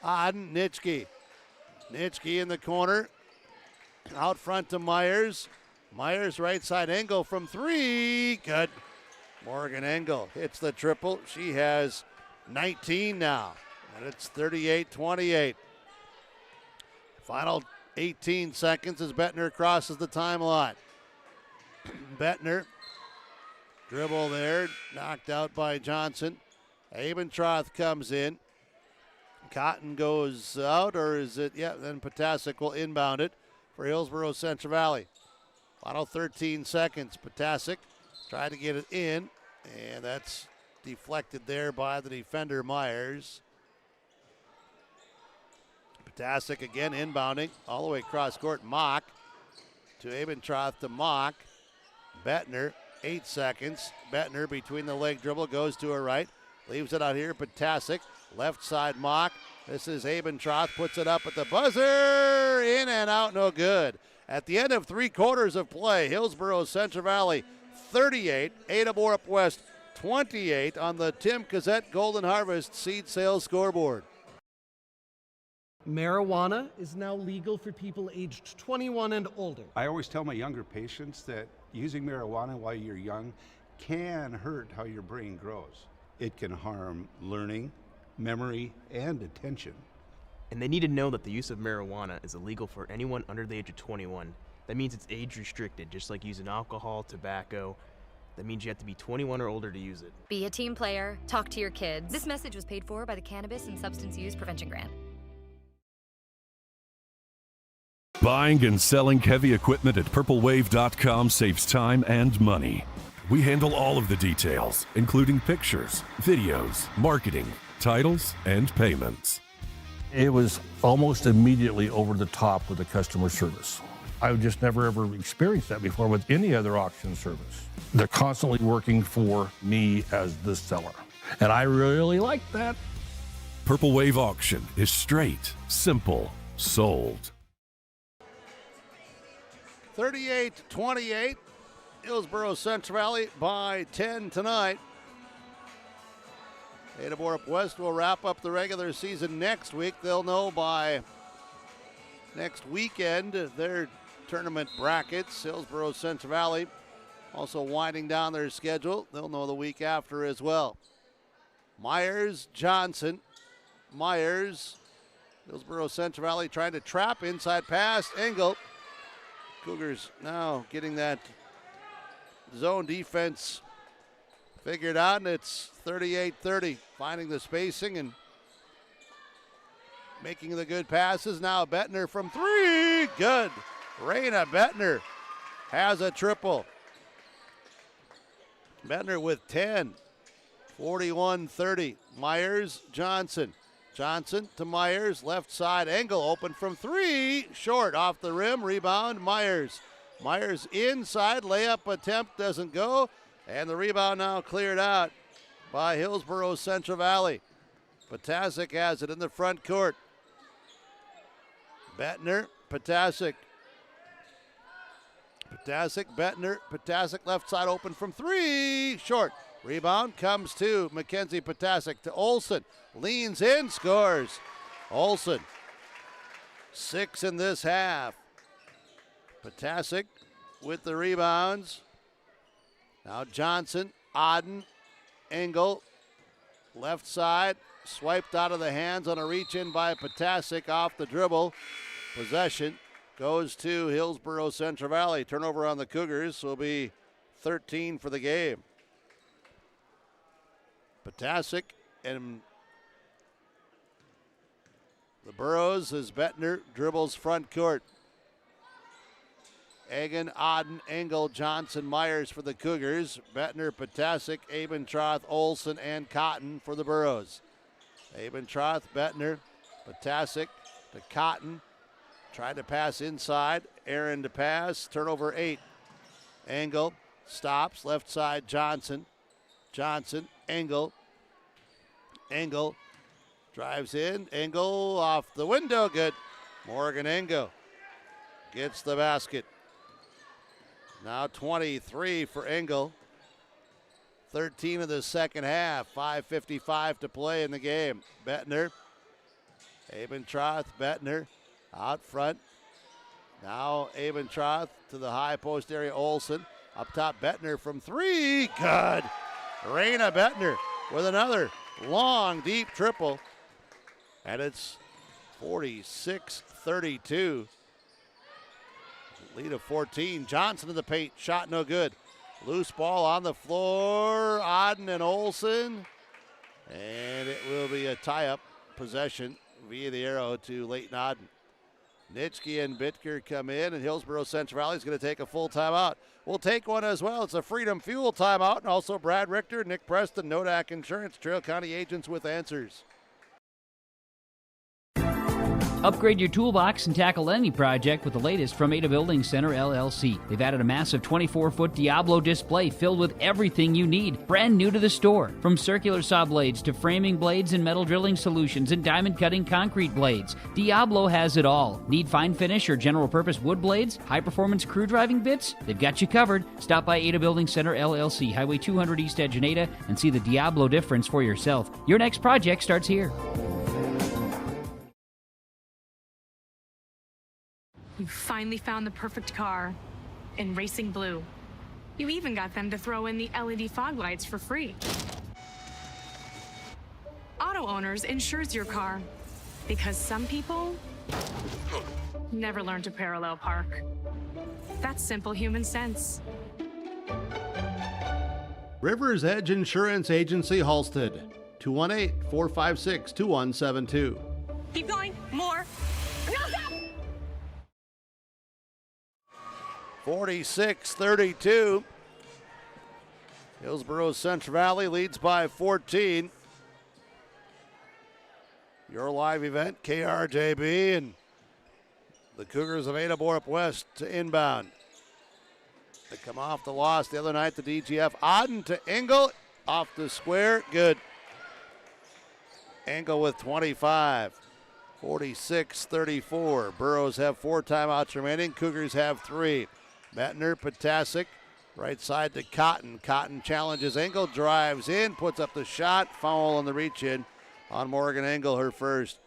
Auden, Nitschke. Nitschke in the corner. Out front to Myers. Myers right side. Engel from 3. Good. Morgan Engel hits the triple. She has 19 now. And it's 38-28. Final 18 seconds as Bettner crosses the timeline. Bettner, dribble there, knocked out by Johnson. Abentroth comes in. Cotton goes out, or is it? Yeah, then Potasic will inbound it for Hillsboro Central Valley. Final 13 seconds. Potasic tried to get it in, and that's deflected there by the defender Myers. Potasic again inbounding all the way across court. Mock to Abentroth to Mock. Bettner, 8 seconds. Bettner between the leg dribble goes to her right. Leaves it out here. Potasic, left side Mock. This is Abentroth, puts it up at the buzzer, in and out, no good. At the end of 3 quarters of play, Hillsboro Central Valley 38, Ada-Borup-West 28 on the Tim Cassette Golden Harvest seed sales scoreboard. Marijuana is now legal for people aged 21 and older. I always tell my younger patients that using marijuana while you're young can hurt how your brain grows. It can harm learning, memory, and attention. And they need to know that the use of marijuana is illegal for anyone under the age of 21. That means it's age restricted, just like using alcohol, tobacco. That means you have to be 21 or older to use it. Be a team player, talk to your kids. This message was paid for by the Cannabis and Substance Use Prevention Grant. Buying and selling heavy equipment at purplewave.com saves time and money. We handle all of the details, including pictures, videos, marketing, titles, and payments. It was almost immediately over the top with the customer service. I've just never ever experienced that before with any other auction service. They're constantly working for me as the seller, and I really like that. Purple Wave Auction is straight, simple, sold. 38-28, Hillsboro Central Valley by 10 tonight. Ada-Borup-West will wrap up the regular season next week. They'll know by next weekend their tournament brackets. Hillsboro Central Valley also winding down their schedule. They'll know the week after as well. Myers, Johnson. Myers, Hillsboro Central Valley trying to trap, inside pass, Engel. Cougars now getting that zone defense figured out, and it's 38-30, finding the spacing and making the good passes. Now Bettner from 3, good. Raina Bettner has a triple. Bettner with 10, 41-30. Myers, Johnson. Johnson to Myers, left side, Engel open from 3, short off the rim, rebound Myers. Myers inside, layup attempt doesn't go, and the rebound now cleared out by Hillsboro Central Valley. Potasic has it in the front court. Bettner, Potasic. Potasic, Bettner, Potasic left side open from 3, short. Rebound comes to Mackenzie Potasic to Olson. Leans in, scores. Olson, 6 in this half. Potasic with the rebounds. Now Johnson, Auden, Engel, left side, swiped out of the hands on a reach in by Potasic off the dribble. Possession goes to Hillsboro Central Valley. Turnover on the Cougars will be 13 for the game. Potasic and the Burrows as Bettner dribbles front court. Egan, Auden, Engel, Johnson, Myers for the Cougars. Bettner, Potasic, Abentroth, Olson, and Cotton for the Burrows. Abentroth, Bettner, Potasic to Cotton. Tried to pass inside. Aaron to pass. Turnover 8. Engel stops. Left side, Johnson. Johnson, Engel. Engel drives in. Engel off the window. Good. Morgan Engel gets the basket. Now 23 for Engel. 13 of the second half. 5:55 to play in the game. Bettner. Abentroth, Bettner out front. Now Abentroth to the high post area. Olson up top. Bettner from 3. Good. Raina Bettner with another long, deep triple. And it's 46-32. Lead of 14. Johnson in the paint. Shot no good. Loose ball on the floor. Auden and Olson. And it will be a tie-up possession via the arrow to Leighton Auden. Nitschke and Bitker come in, and Hillsboro Central Valley is going to take a full timeout. We'll take one as well. It's a Freedom Fuel timeout, and also Brad Richter, Nick Preston, Nodak Insurance, Trail County agents with answers. Upgrade your toolbox and tackle any project with the latest from Ada Building Center, LLC. They've added a massive 24-foot Diablo display filled with everything you need, brand new to the store. From circular saw blades to framing blades and metal drilling solutions and diamond cutting concrete blades, Diablo has it all. Need fine finish or general purpose wood blades? High-performance crew driving bits? They've got you covered. Stop by Ada Building Center, LLC, Highway 200 East Edge in Ada, and see the Diablo difference for yourself. Your next project starts here. You finally found the perfect car in racing blue. You even got them to throw in the LED fog lights for free. Auto Owners insures your car because some people never learn to parallel park. That's simple human sense. Rivers Edge Insurance Agency, Halstead, 218-456-2172. Keep going. More. No, stop! 46-32. Hillsboro Central Valley leads by 14. Your live event, KRJB, and the Cougars of Ada-Borup-West to inbound. They come off the loss the other night to DGF. Auden to Engel, off the square, good. Engel with 25. 46-34. Burrows have 4 timeouts remaining. Cougars have 3. Bettner, Potasic, right side to Cotton. Cotton challenges Engel, drives in, puts up the shot. Foul on the reach-in on Morgan Engel, her first.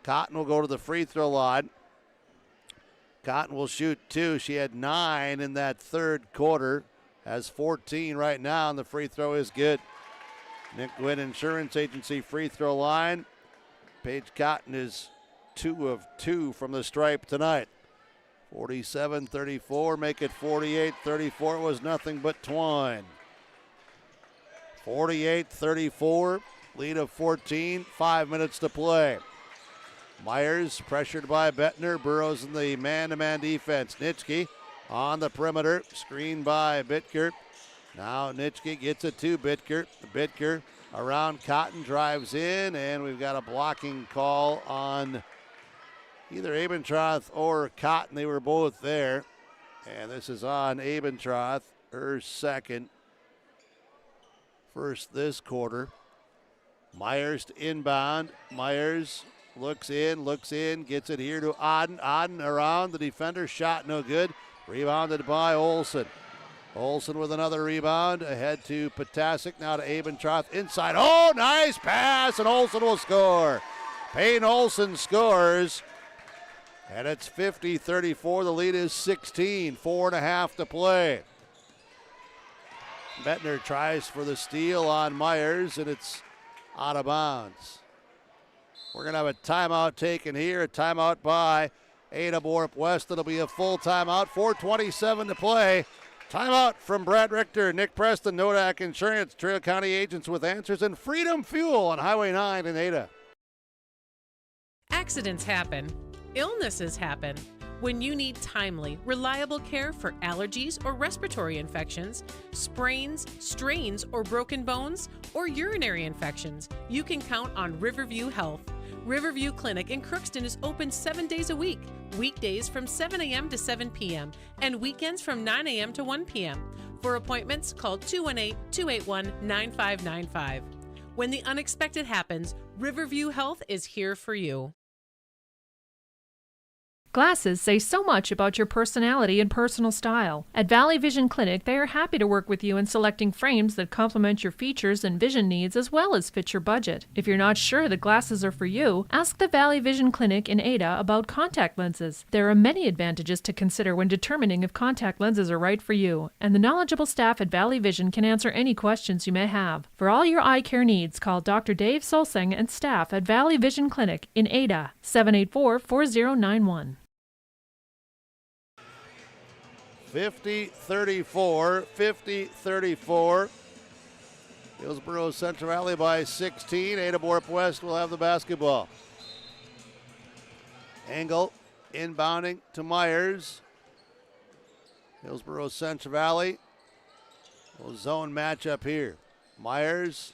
Cotton will go to the free throw line. Cotton will shoot 2. She had 9 in that third quarter. Has 14 right now, and the free throw is good. Nick Gwynn Insurance Agency free throw line. Paige Cotton is 2 of 2 from the stripe tonight. 47-34, make it 48-34. Was nothing but twine. 48-34, lead of 14, 5 minutes to play. Myers pressured by Bettner. Burrows in the man-to-man defense. Nitschke on the perimeter, screened by Bitker. Now Nitschke gets it to Bitker. Bitker around Cotton, drives in, and we've got a blocking call on either Abentroth or Cotton. They were both there. And this is on Abentroth, her second. First this quarter. Myers to inbound. Myers looks in, gets it here to Auden. Auden around the defender, shot no good. Rebounded by Olsen. Olsen with another rebound, ahead to Potasic, now to Abentroth, inside. Oh, nice pass, and Olsen will score. Payne Olsen scores, and it's 50-34. The lead is 16, 4.5 to play. Bettner tries for the steal on Myers, and it's out of bounds. We're going to have a timeout taken here, a timeout by Ada-Borup-West. It'll be a full timeout, 4:27 to play. Timeout from Brad Richter, Nick Preston, Nodak Insurance, Trail County agents with answers, and Freedom Fuel on Highway 9 in Ada. Accidents happen. Illnesses happen. When you need timely, reliable care for allergies or respiratory infections, sprains, strains, or broken bones, or urinary infections, you can count on Riverview Health. Riverview Clinic in Crookston is open 7 days a week, weekdays from 7 a.m. to 7 p.m., and weekends from 9 a.m. to 1 p.m. For appointments, call 218-281-9595. When the unexpected happens, Riverview Health is here for you. Glasses say so much about your personality and personal style. At Valley Vision Clinic, they are happy to work with you in selecting frames that complement your features and vision needs as well as fit your budget. If you're not sure that glasses are for you, ask the Valley Vision Clinic in Ada about contact lenses. There are many advantages to consider when determining if contact lenses are right for you, and the knowledgeable staff at Valley Vision can answer any questions you may have. For all your eye care needs, call Dr. Dave Solsing and staff at Valley Vision Clinic in Ada, 784-4091. 50-34. Hillsboro Central Valley by 16. Ada-Borup-West will have the basketball. Engel inbounding to Myers. Hillsboro Central Valley will zone matchup here. Myers,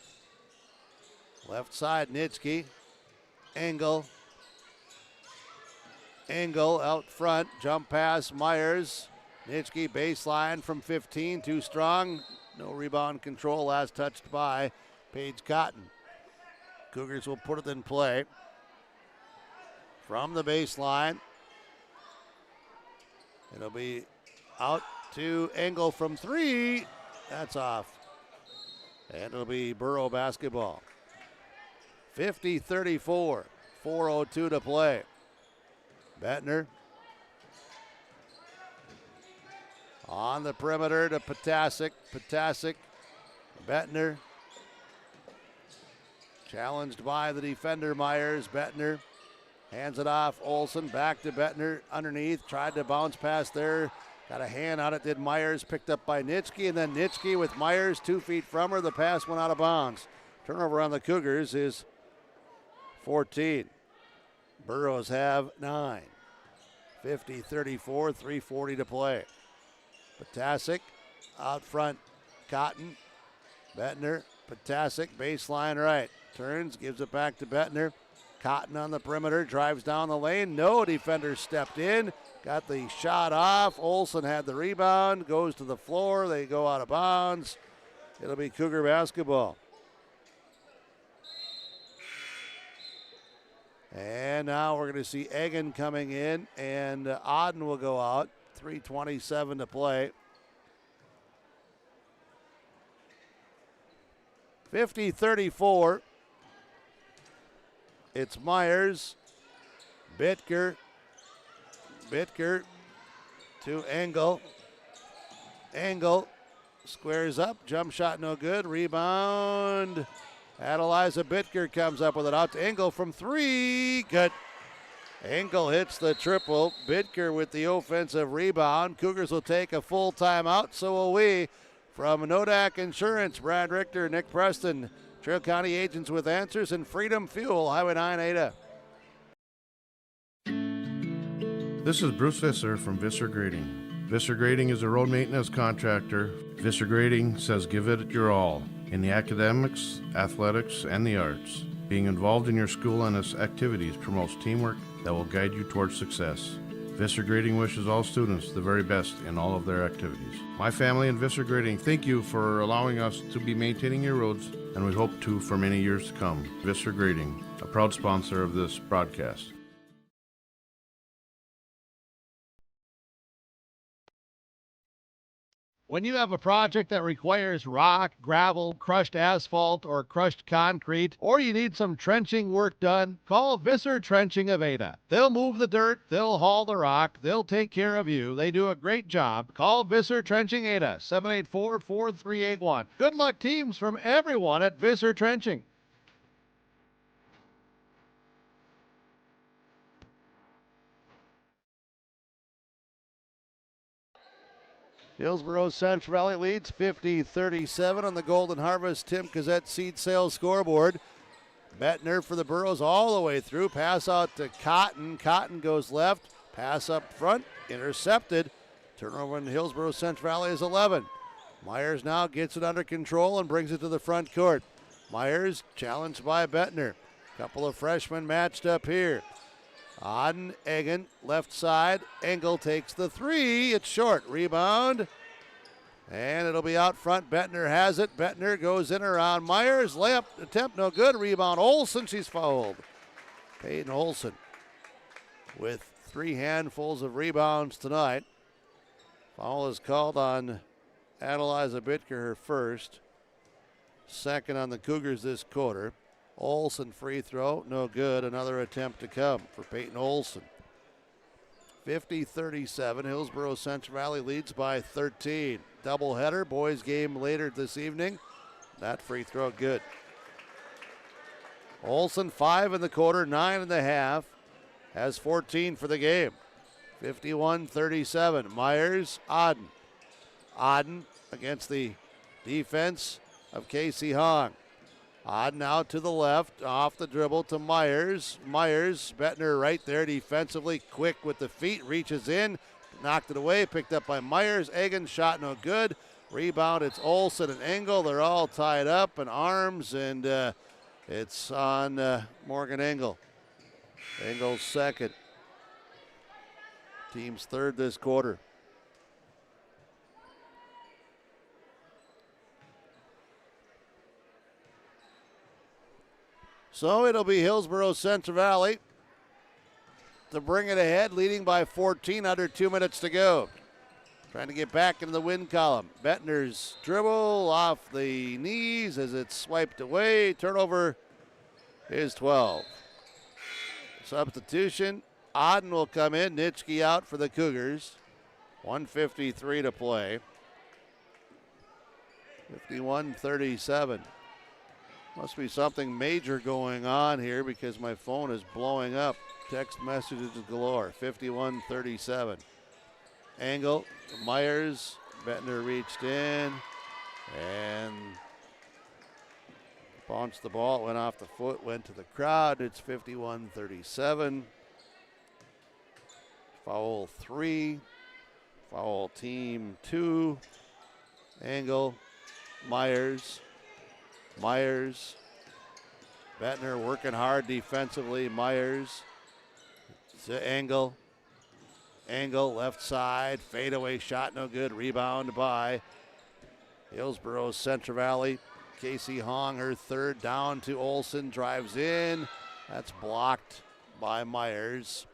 left side, Nitschke. Engel Engel out front, jump pass, Myers. Nitschke baseline from 15, too strong. No rebound control, last touched by Paige Cotton. Cougars will put it in play. From the baseline, it'll be out to Engel from 3. That's off. And it'll be Borough basketball. 50-34, 4:02 to play. Bettner on the perimeter to Potasic. Potasic, Bettner. Challenged by the defender Myers. Bettner hands it off. Olsen back to Bettner underneath. Tried to bounce past there. Got a hand on it, did Myers. Picked up by Nitschke, and then Nitschke with Myers 2 feet from her. The pass went out of bounds. Turnover on the Cougars is 14. Burrows have 9. 50-34, 3:40 to play. Potasic out front. Cotton. Bettner. Potasic baseline right. Turns, gives it back to Bettner. Cotton on the perimeter, drives down the lane. No defender stepped in. Got the shot off. Olsen had the rebound. Goes to the floor. They go out of bounds. It'll be Cougar basketball. And now we're going to see Egan coming in, and Auden will go out. 3:27 to play. 50-34. It's Myers. Bitker to Engel. Engel squares up. Jump shot no good. Rebound. Adeliza Bitker comes up with it out to Engel from 3. Good. Engel hits the triple. Bitker with the offensive rebound. Cougars will take a full timeout. So will we. From Nodak Insurance, Brad Richter, Nick Preston, Trail County agents with answers, and Freedom Fuel, Highway 9 Ada. This is Bruce Visser from Visser Grading. Visser Grading is a road maintenance contractor. Visser Grading says give it your all in the academics, athletics, and the arts. Being involved in your school and its activities promotes teamwork that will guide you towards success. Visser Grading wishes all students the very best in all of their activities. My family and Visser Grading thank you for allowing us to be maintaining your roads, and we hope to for many years to come. Visser Grading, a proud sponsor of this broadcast. When you have a project that requires rock, gravel, crushed asphalt, or crushed concrete, or you need some trenching work done, call Visser Trenching of Ada. They'll move the dirt, they'll haul the rock, they'll take care of you. They do a great job. Call Visser Trenching Ada, 784-4381. Good luck, teams, from everyone at Visser Trenching. Hillsboro Central Valley leads 50-37 on the Golden Harvest Tim Cassette seed sales scoreboard. Bettner for the Burros all the way through. Pass out to Cotton. Cotton goes left. Pass up front. Intercepted. Turnover in Hillsboro Central Valley is 11. Myers now gets it under control and brings it to the front court. Myers challenged by Bettner. Couple of freshmen matched up here. Auden, Egan, left side. Engel takes the 3. It's short. Rebound. And it'll be out front. Bettner has it. Bettner goes in around Myers. Layup attempt no good. Rebound Olsen. She's fouled. Peyton Olsen with 3 handfuls of rebounds tonight. Foul is called on Adeliza Bitker, her first. Second on the Cougars this quarter. Olsen free throw, no good. Another attempt to come for Peyton Olsen. 50-37, Hillsboro Central Valley leads by 13. Doubleheader, boys game later this evening. That free throw good. Olsen 5 in the quarter, 9 in the half. Has 14 for the game. 51-37, Myers, Auden. Auden against the defense of Casey Hong. Auden out to the left, off the dribble to Myers. Myers, Bettner right there defensively, quick with the feet, reaches in, knocked it away, picked up by Myers. Egan shot no good. Rebound, it's Olsen and Engel. They're all tied up in arms, and it's on Morgan Engel. Engel's second. Team's third this quarter. So it'll be Hillsboro Central Valley to bring it ahead, leading by 14, under 2 minutes to go. Trying to get back into the win column. Bettner's dribble off the knees as it's swiped away. Turnover is 12. Substitution. Auden will come in. Nitschke out for the Cougars. 1:53 to play. 51-37. Must be something major going on here because my phone is blowing up. Text messages galore. 51-37. Angle. Myers. Bettner reached in and bounced the ball. It went off the foot, went to the crowd. It's 51-37. Foul 3. Foul team 2. Angle. Myers. Myers. Bettner working hard defensively. Myers. To Angle. Angle left side. Fadeaway shot no good. Rebound by Hillsboro Central Valley. Casey Hong, her third, down to Olson. Drives in. That's blocked by Myers.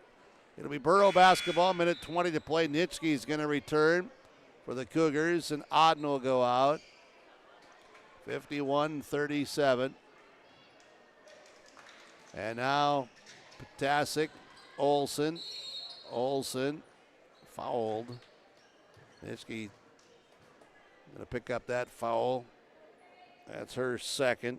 It'll be Borough basketball. Minute 20 to play. Nitschke's going to return for the Cougars, and Auden will go out. 51-37. And now Ptacek, Olson. Olson fouled. Nitschke going to pick up that foul. That's her second.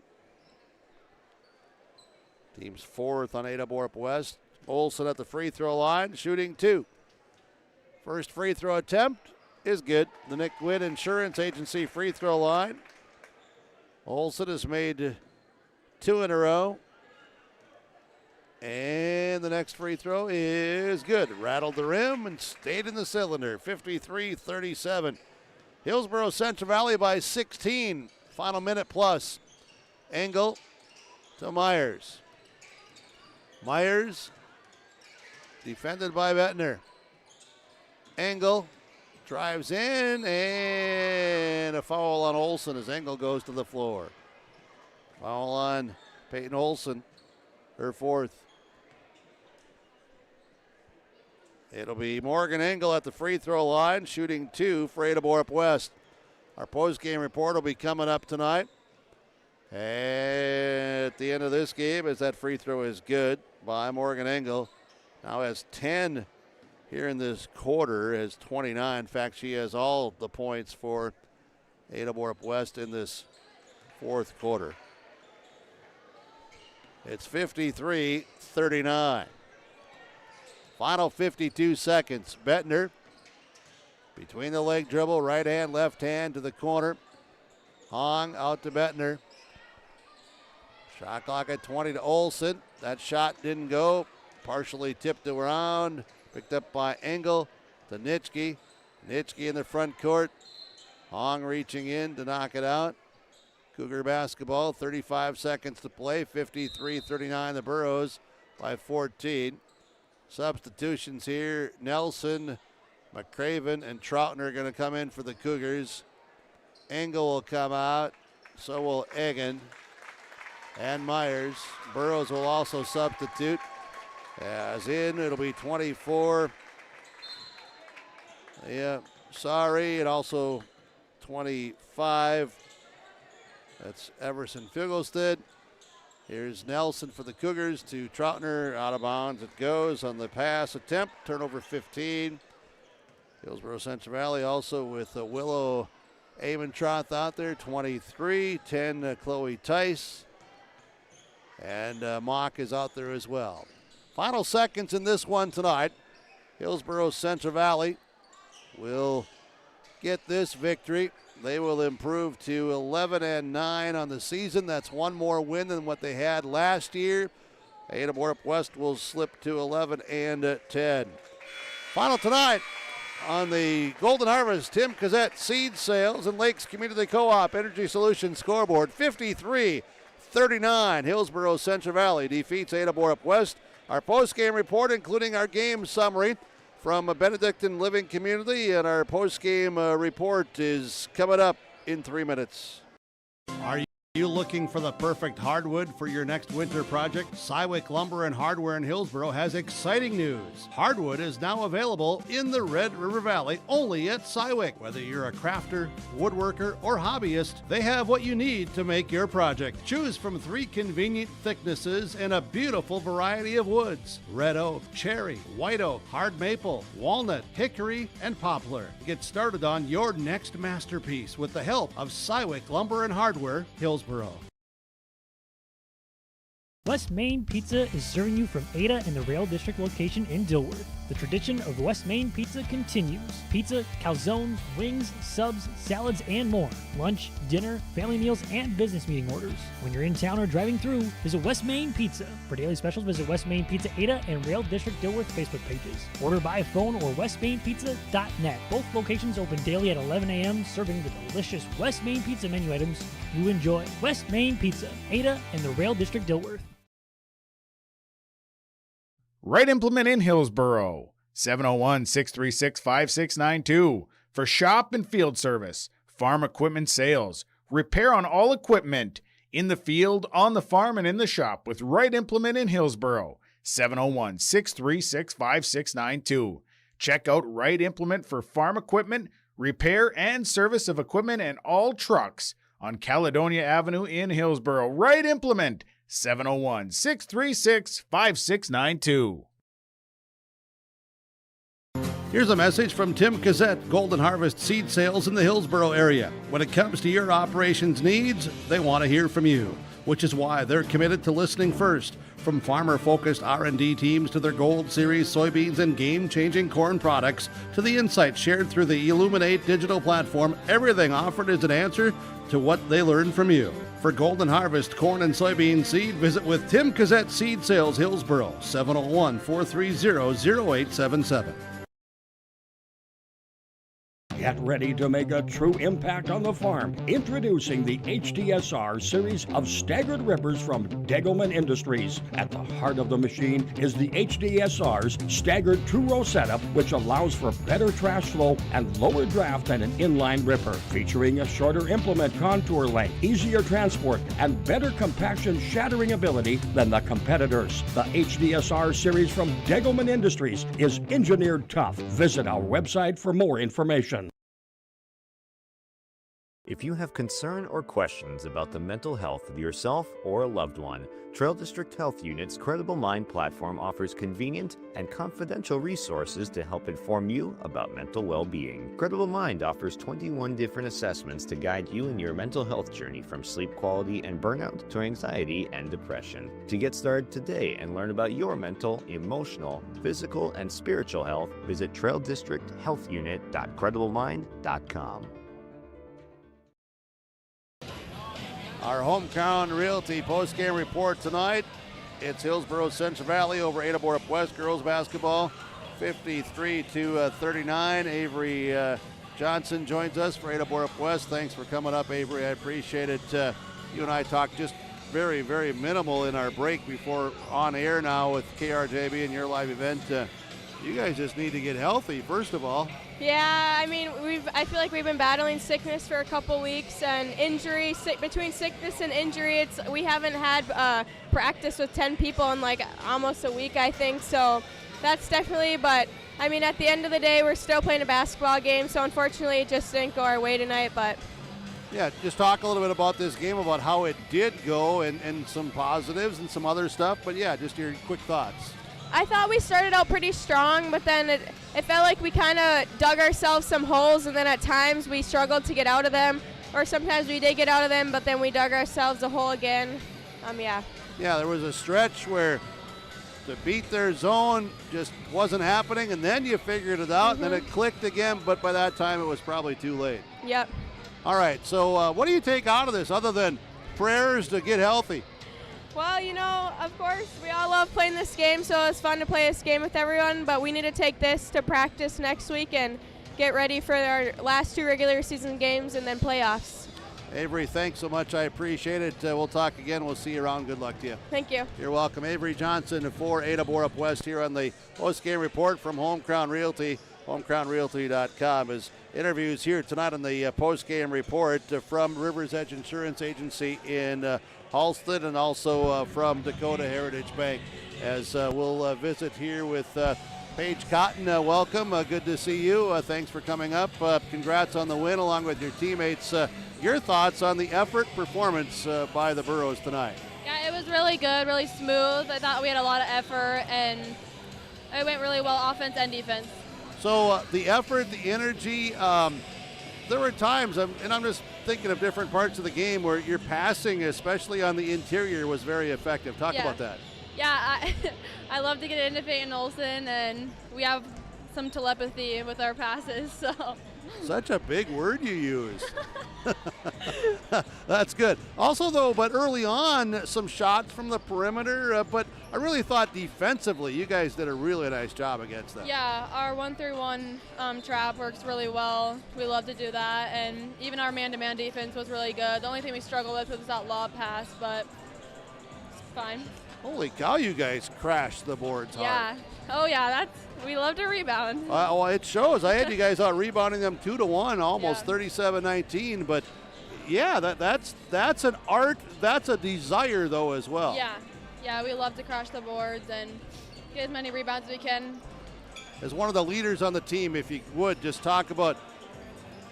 Team's fourth on Ada-Borup-West. Olson at the free throw line, shooting 2. First free throw attempt is good. The Nick Gwynn Insurance Agency free throw line. Olson has made 2 in a row. And the next free throw is good. Rattled the rim and stayed in the cylinder. 53-37. Hillsboro Central Valley by 16. Final minute plus. Engel to Myers. Myers defended by Bettner. Engel drives in and a foul on Olson as Engel goes to the floor. Foul on Peyton Olson, her fourth. It'll be Morgan Engel at the free throw line, shooting 2 for Ada-Borup-West. Our post-game report will be coming up tonight. And at the end of this game, as that free throw is good by Morgan Engel. Now has 10 here in this quarter, has 29. In fact, she has all the points for Ada-Borup-West in this fourth quarter. It's 53-39. Final 52 seconds. Bettner between the leg dribble, right hand, left hand to the corner. Hong out to Bettner. Shot clock at 20 to Olson. That shot didn't go. Partially tipped around. Picked up by Engel to Nitschke. Nitschke in the front court. Hong reaching in to knock it out. Cougar basketball, 35 seconds to play. 53-39 the Burros by 14. Substitutions here. Nelson, McCraven, and Troughton are going to come in for the Cougars. Engel will come out. So will Egan and Myers. Burrows will also substitute. As in, it'll be 24. Yeah, sorry, and also 25. That's Everson Fugelsted. Here's Nelson for the Cougars to Troutner. Out of bounds it goes on the pass attempt. Turnover 15. Hillsboro Central Valley also with Willow Amentroth out there, 23. 10, Chloe Tice. And Mock is out there as well. Final seconds in this one tonight. Hillsboro Central Valley will get this victory. They will improve to 11-9 on the season. That's one more win than what they had last year. Ada-Borup-West will slip to 11-10. Final tonight on the Golden Harvest Tim Cassette Seed Sales and Lakes Community Co-op Energy Solutions scoreboard. 53-39. Hillsboro Central Valley defeats Ada-Borup-West. Our post-game report, including our game summary, from a Benedictine Living Community, and our post-game report is coming up in 3 minutes. Are you looking for the perfect hardwood for your next winter project? Cywick Lumber and Hardware in Hillsboro has exciting news. Hardwood is now available in the Red River Valley only at Cywick. Whether you're a crafter, woodworker, or hobbyist, they have what you need to make your project. Choose from 3 convenient thicknesses and a beautiful variety of woods: red oak, cherry, white oak, hard maple, walnut, hickory, and poplar. Get started on your next masterpiece with the help of Cywick Lumber and Hardware, Hillsboro. West Main Pizza is serving you from Ada and the Rail District location in Dilworth. The tradition of West Main Pizza continues. Pizza, calzones, wings, subs, salads, and more. Lunch, dinner, family meals, and business meeting orders. When you're in town or driving through, visit West Main Pizza. For daily specials, visit West Main Pizza Ada and Rail District Dilworth Facebook pages. Order by phone or westmainpizza.net. Both locations open daily at 11 a.m., serving the delicious West Main Pizza menu items you enjoy. West Main Pizza, Ada and the Rail District Dilworth. Right Implement in Hillsboro, 701-636-5692. For shop and field service, farm equipment sales, repair on all equipment, in the field, on the farm, and in the shop with Right Implement in Hillsboro, 701-636-5692. Check out Right Implement for farm equipment, repair and service of equipment and all trucks on Caledonia Avenue in Hillsboro. Right Implement, 701-636-5692. Here's a message from Tim Cassette, Golden Harvest Seed Sales in the Hillsboro area. When it comes to your operations needs, they want to hear from you, which is why they're committed to listening first. From farmer-focused R&D teams to their Gold Series soybeans and game-changing corn products to the insights shared through the Illuminate digital platform, everything offered is an answer to what they learned from you. For Golden Harvest corn and soybean seed, visit with Tim Cassette Seed Sales Hillsboro, 701-430-0877. Get ready to make a true impact on the farm. Introducing the HDSR series of staggered rippers from Degelman Industries. At the heart of the machine is the HDSR's staggered two-row setup, which allows for better trash flow and lower draft than an inline ripper. Featuring a shorter implement contour length, easier transport, and better compaction shattering ability than the competitors. The HDSR series from Degelman Industries is engineered tough. Visit our website for more information. If you have concern or questions about the mental health of yourself or a loved one, Trail District Health Unit's Credible Mind platform offers convenient and confidential resources to help inform you about mental well-being. Credible Mind offers 21 different assessments to guide you in your mental health journey, from sleep quality and burnout to anxiety and depression. To get started today and learn about your mental, emotional, physical, and spiritual health, visit traildistricthealthunit.crediblemmind.com. Our Hometown Realty post-game report tonight. It's Hillsboro Central Valley over Ada-Borup-West girls basketball, 53-39. Avery Johnson joins us for Ada-Borup-West. Thanks for coming up, Avery. I appreciate it. You and I talked just very, very minimal in our break before on air now with KRJB and your live event. You guys just need to get healthy, first of all. Yeah, I mean, I feel like we've been battling sickness for a couple weeks, and injury, between sickness and injury, we haven't had practice with 10 people in like almost a week, I think, so that's definitely, but I mean, at the end of the day, we're still playing a basketball game, so unfortunately it just didn't go our way tonight, but. Yeah, just talk a little bit about this game, about how it did go, and some positives and some other stuff, but yeah, just your quick thoughts. I thought we started out pretty strong, but then it felt like we kind of dug ourselves some holes, and then at times we struggled to get out of them, or sometimes we did get out of them, but then we dug ourselves a hole again. Yeah. Yeah, there was a stretch where to beat their zone just wasn't happening, and then you figured it out, and then it clicked again, but by that time it was probably too late. Yep. All right, so what do you take out of this other than prayers to get healthy? Well, you know, of course, we all love playing this game, so it's fun to play this game with everyone, but we need to take this to practice next week and get ready for our last 2 regular season games and then playoffs. Avery, thanks so much. I appreciate it. We'll talk again. We'll see you around. Good luck to you. Thank you. You're welcome. Avery Johnson for Ada-Borup-West here on the Postgame Report from Home Crown Realty. HomeCrownRealty.com is interviews here tonight on the Postgame Report from Rivers Edge Insurance Agency in Halsted and also from Dakota Heritage Bank. As we'll visit here with Paige Cotton. Welcome. Good to see you. Thanks for coming up. Congrats on the win along with your teammates. Your thoughts on the effort performance by the Burros tonight? Yeah, it was really good, really smooth. I thought we had a lot of effort, and it went really well, offense and defense. So the effort, the energy, there were times, and I'm just thinking of different parts of the game where your passing, especially on the interior, was very effective. Talk about that. Yeah, I love to get into Peyton Olsen, and we have some telepathy with our passes. So. Such a big word you use. That's good. Also, though, but early on, some shots from the perimeter, but I really thought defensively you guys did a really nice job against them. Yeah, our 1-3-1 trap works really well. We love to do that, and even our man-to-man defense was really good. The only thing we struggled with was that lob pass, but it's fine. Holy cow, you guys crashed the boards hard. Yeah. Oh, yeah, we love to rebound. Well, it shows. I had you guys out rebounding them 2-1, almost 37-19. But yeah, that's an art. That's a desire though as well. Yeah, we love to crash the boards and get as many rebounds as we can. As one of the leaders on the team, if you would just talk about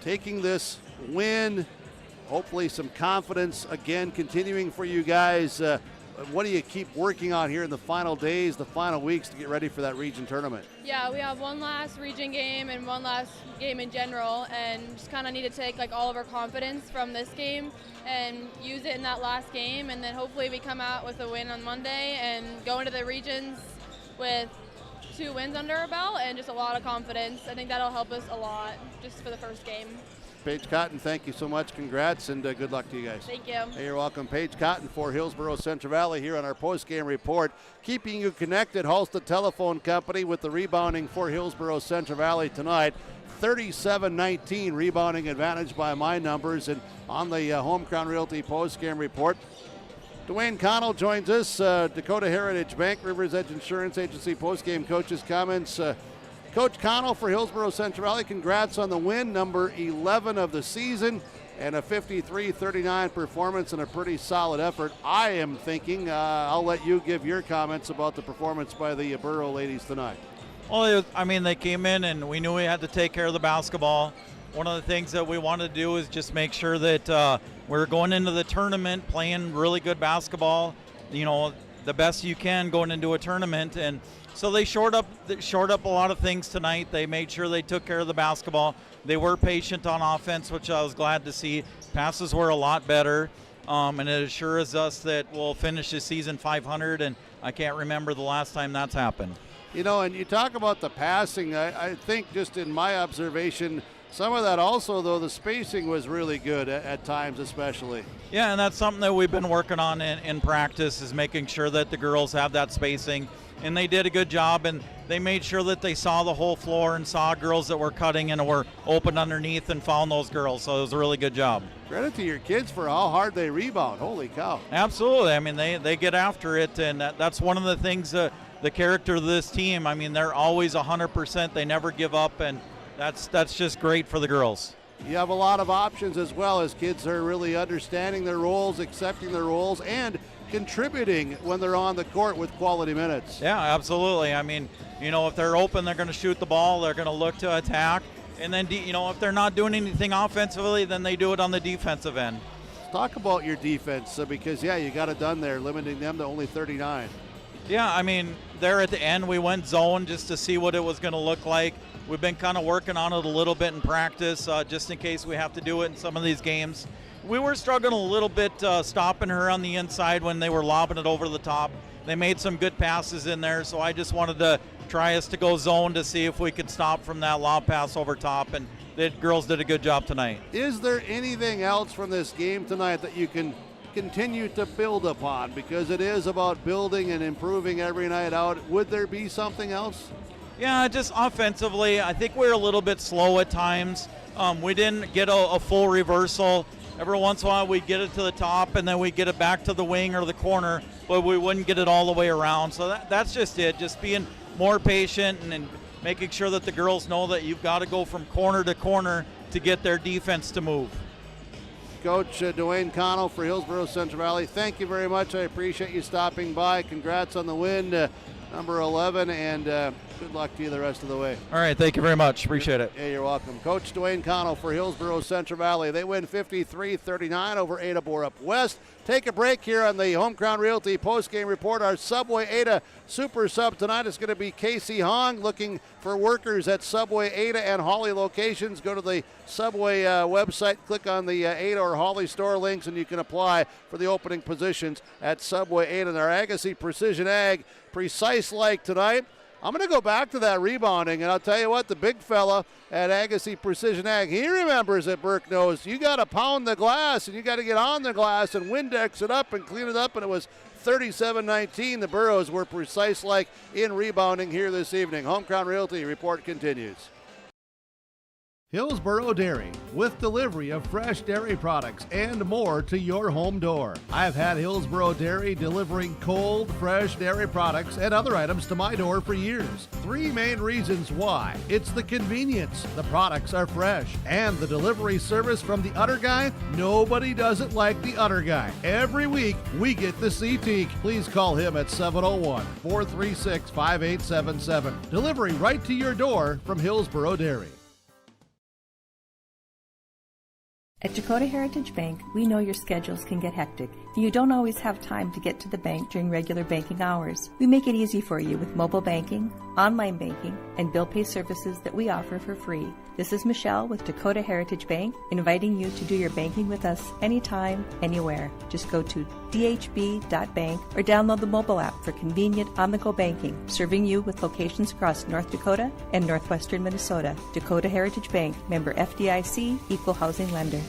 taking this win, hopefully some confidence again continuing for you guys. What do you keep working on here in the final days, the final weeks to get ready for that region tournament? Yeah, we have one last region game and one last game in general, and just kind of need to take all of our confidence from this game and use it in that last game, and then hopefully we come out with a win on Monday and go into the regions with 2 wins under our belt and just a lot of confidence. I think that'll help us a lot just for the first game. Paige Cotton, thank you so much. Congrats and good luck to you guys. Thank you. Hey, you're welcome. Paige Cotton for Hillsboro Central Valley here on our post-game report. Keeping you connected, Halsted Telephone Company with the rebounding for Hillsboro Central Valley tonight. 37-19 rebounding advantage by my numbers. And on the Home Crown Realty post-game report, Dwayne Connell joins us, Dakota Heritage Bank, Rivers Edge Insurance Agency post-game coaches' comments. Coach Connell for Hillsboro Central Valley, congrats on the win, number 11 of the season, and a 53-39 performance and a pretty solid effort. I am thinking, I'll let you give your comments about the performance by the Burro ladies tonight. Well, they came in and we knew we had to take care of the basketball. One of the things that we wanted to do is just make sure that we're going into the tournament playing really good basketball, the best you can going into a tournament. And so they shored up a lot of things tonight. They made sure they took care of the basketball. They were patient on offense, which I was glad to see. Passes were a lot better, and it assures us that we'll finish this season 500, and I can't remember the last time that's happened. And you talk about the passing. I think just in my observation, some of that also, though, the spacing was really good at times especially. Yeah, and that's something that we've been working on in practice, is making sure that the girls have that spacing. And they did a good job, and they made sure that they saw the whole floor and saw girls that were cutting and were open underneath and found those girls. So it was a really good job. Credit to your kids for how hard they rebound. Holy cow. Absolutely. They get after it, and that's one of the things, the character of this team. They're always 100%. They never give up, and that's just great for the girls. You have a lot of options as well, as kids are really understanding their roles, accepting their roles, and contributing when they're on the court with quality minutes. Yeah, absolutely. If they're open, they're going to shoot the ball. They're going to look to attack. And then, if they're not doing anything offensively, then they do it on the defensive end. Talk about your defense, because, you got it done there, limiting them to only 39. Yeah, there at the end, we went zone just to see what it was going to look like. We've been kind of working on it a little bit in practice, just in case we have to do it in some of these games. We were struggling a little bit stopping her on the inside when they were lobbing it over the top. They made some good passes in there, so I just wanted to try us to go zone to see if we could stop from that lob pass over top, and the girls did a good job tonight. Is there anything else from this game tonight that you can continue to build upon? Because it is about building and improving every night out. Would there be something else? Yeah, just offensively, I think we're a little bit slow at times. We didn't get a full reversal. every once in a while we'd get it to the top and then we'd get it back to the wing or the corner, but we wouldn't get it all the way around. So that's just it, just being more patient and making sure that the girls know that you've got to go from corner to corner to get their defense to move. Coach Dwayne Connell for Hillsboro Central Valley, thank you very much. I appreciate you stopping by. Congrats on the win, number 11, and good luck to you the rest of the way. All right, thank you very much. Appreciate it. Yeah, you're welcome. Coach Dwayne Connell for Hillsboro Central Valley. They win 53-39 over Ada-Borup-West. Take a break here on the Home Crown Realty postgame report. Our Subway Ada Super Sub tonight is going to be Casey Hong, looking for workers at Subway Ada and Hawley locations. Go to the Subway website, click on the Ada or Hawley store links, and you can apply for the opening positions at Subway Ada. And our Agassiz Precision Ag, precise like tonight. I'm going to go back to that rebounding, and I'll tell you what, the big fella at Agassiz Precision Ag, he remembers it. Burke knows you got to pound the glass, and you got to get on the glass and Windex it up and clean it up, and it was 37-19. The Burros were precise like in rebounding here this evening. Home Crown Realty report continues. Hillsboro Dairy, with delivery of fresh dairy products and more to your home door. I've had Hillsboro Dairy delivering cold, fresh dairy products and other items to my door for years. 3 main reasons why. It's the convenience, the products are fresh, and the delivery service from the Udder Guy. Nobody does it like the Udder Guy. Every week, we get the CT. Please call him at 701-436-5877. Delivery right to your door from Hillsboro Dairy. At Dakota Heritage Bank, we know your schedules can get hectic, and you don't always have time to get to the bank during regular banking hours. We make it easy for you with mobile banking, online banking, and bill pay services that we offer for free. This is Michelle with Dakota Heritage Bank, inviting you to do your banking with us anytime, anywhere. Just go to dhb.bank or download the mobile app for convenient on-the-go banking, serving you with locations across North Dakota and northwestern Minnesota. Dakota Heritage Bank, member FDIC, equal housing lender.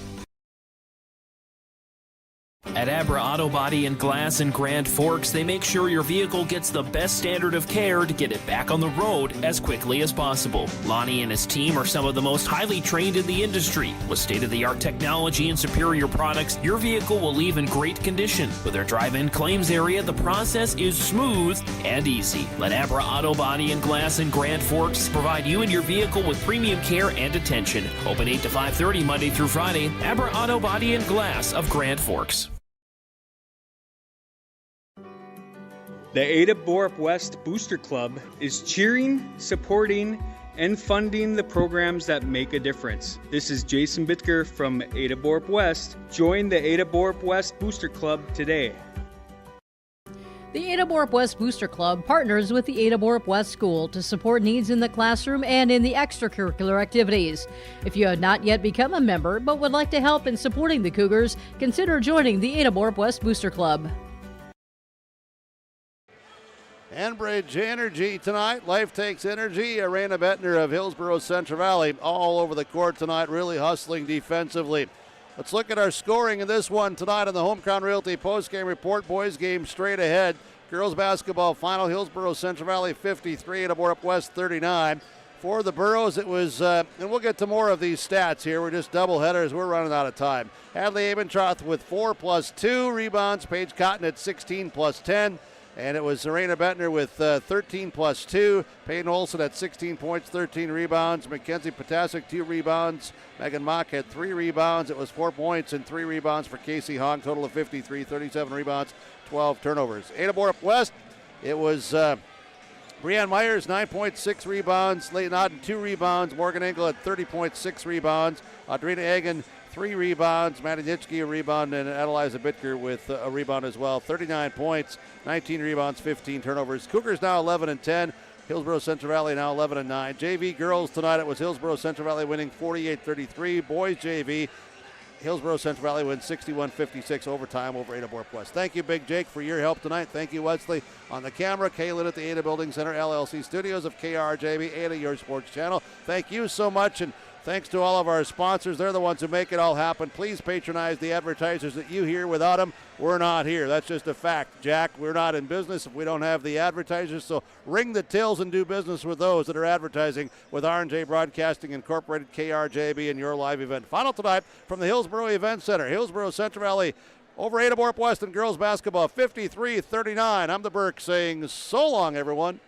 At Abra Auto Body and Glass in Grand Forks, they make sure your vehicle gets the best standard of care to get it back on the road as quickly as possible. Lonnie and his team are some of the most highly trained in the industry. With state-of-the-art technology and superior products, your vehicle will leave in great condition. With their drive-in claims area, the process is smooth and easy. Let Abra Auto Body and Glass in Grand Forks provide you and your vehicle with premium care and attention. Open 8 to 5:30 Monday through Friday. Abra Auto Body and Glass of Grand Forks. The Ada-Borup-West Booster Club is cheering, supporting, and funding the programs that make a difference. This is Jason Bitker from Ada-Borup-West. Join the Ada-Borup-West Booster Club today. The Ada-Borup-West Booster Club partners with the Ada-Borup-West School to support needs in the classroom and in the extracurricular activities. If you have not yet become a member but would like to help in supporting the Cougars, consider joining the Ada-Borup-West Booster Club. Enbridge Energy tonight. Life takes energy. Arena Bettner of Hillsboro Central Valley all over the court tonight, really hustling defensively. Let's look at our scoring in this one tonight on the Home Crown Realty postgame report. Boys game straight ahead. Girls basketball final, Hillsboro Central Valley 53, Ada-Borup-West 39. For the Burros, it was, and we'll get to more of these stats here. We're just double headers. We're running out of time. Hadley Abentroth with 4 plus 2 rebounds. Paige Cotton at 16 plus 10. And it was Serena Bettner with 13 plus 2. Peyton Olson at 16 points, 13 rebounds. Mackenzie Potasic, 2 rebounds. Megan Mock had 3 rebounds. It was 4 points and 3 rebounds for Casey Hong. Total of 53, 37 rebounds, 12 turnovers. Ada-Borup-West, it was Brianne Myers, 9.6 rebounds. Leighton Otten, 2 rebounds. Morgan Engel had 30.6 rebounds. Audrina Egan, 3 rebounds. Maddie Nitschke, a rebound, and Adeliza Bitker with a rebound as well. 39 points, 19 rebounds, 15 turnovers. Cougars now 11-10. Hillsboro Central Valley now 11-9. JV girls tonight, it was Hillsboro Central Valley winning 48-33. Boys JV, Hillsboro Central Valley wins 61-56 overtime over Ada-Borup-West. Thank you, Big Jake, for your help tonight. Thank you, Wesley, on the camera. Kaylin at the Ada Building Center LLC studios of KRJB, Ada, your sports channel. Thank you so much. And Thanks to all of our sponsors. They're the ones who make it all happen. Please patronize the advertisers that you hear. Without them, we're not here. That's just a fact, Jack. We're not in business if we don't have the advertisers. So ring the tills and do business with those that are advertising with R&J Broadcasting Incorporated, KRJB, and your live event. Final tonight from the Hillsboro Event Center. Hillsboro Central Valley over Ada-Borup-West in girls basketball, 53-39. I'm the Burke saying so long, everyone.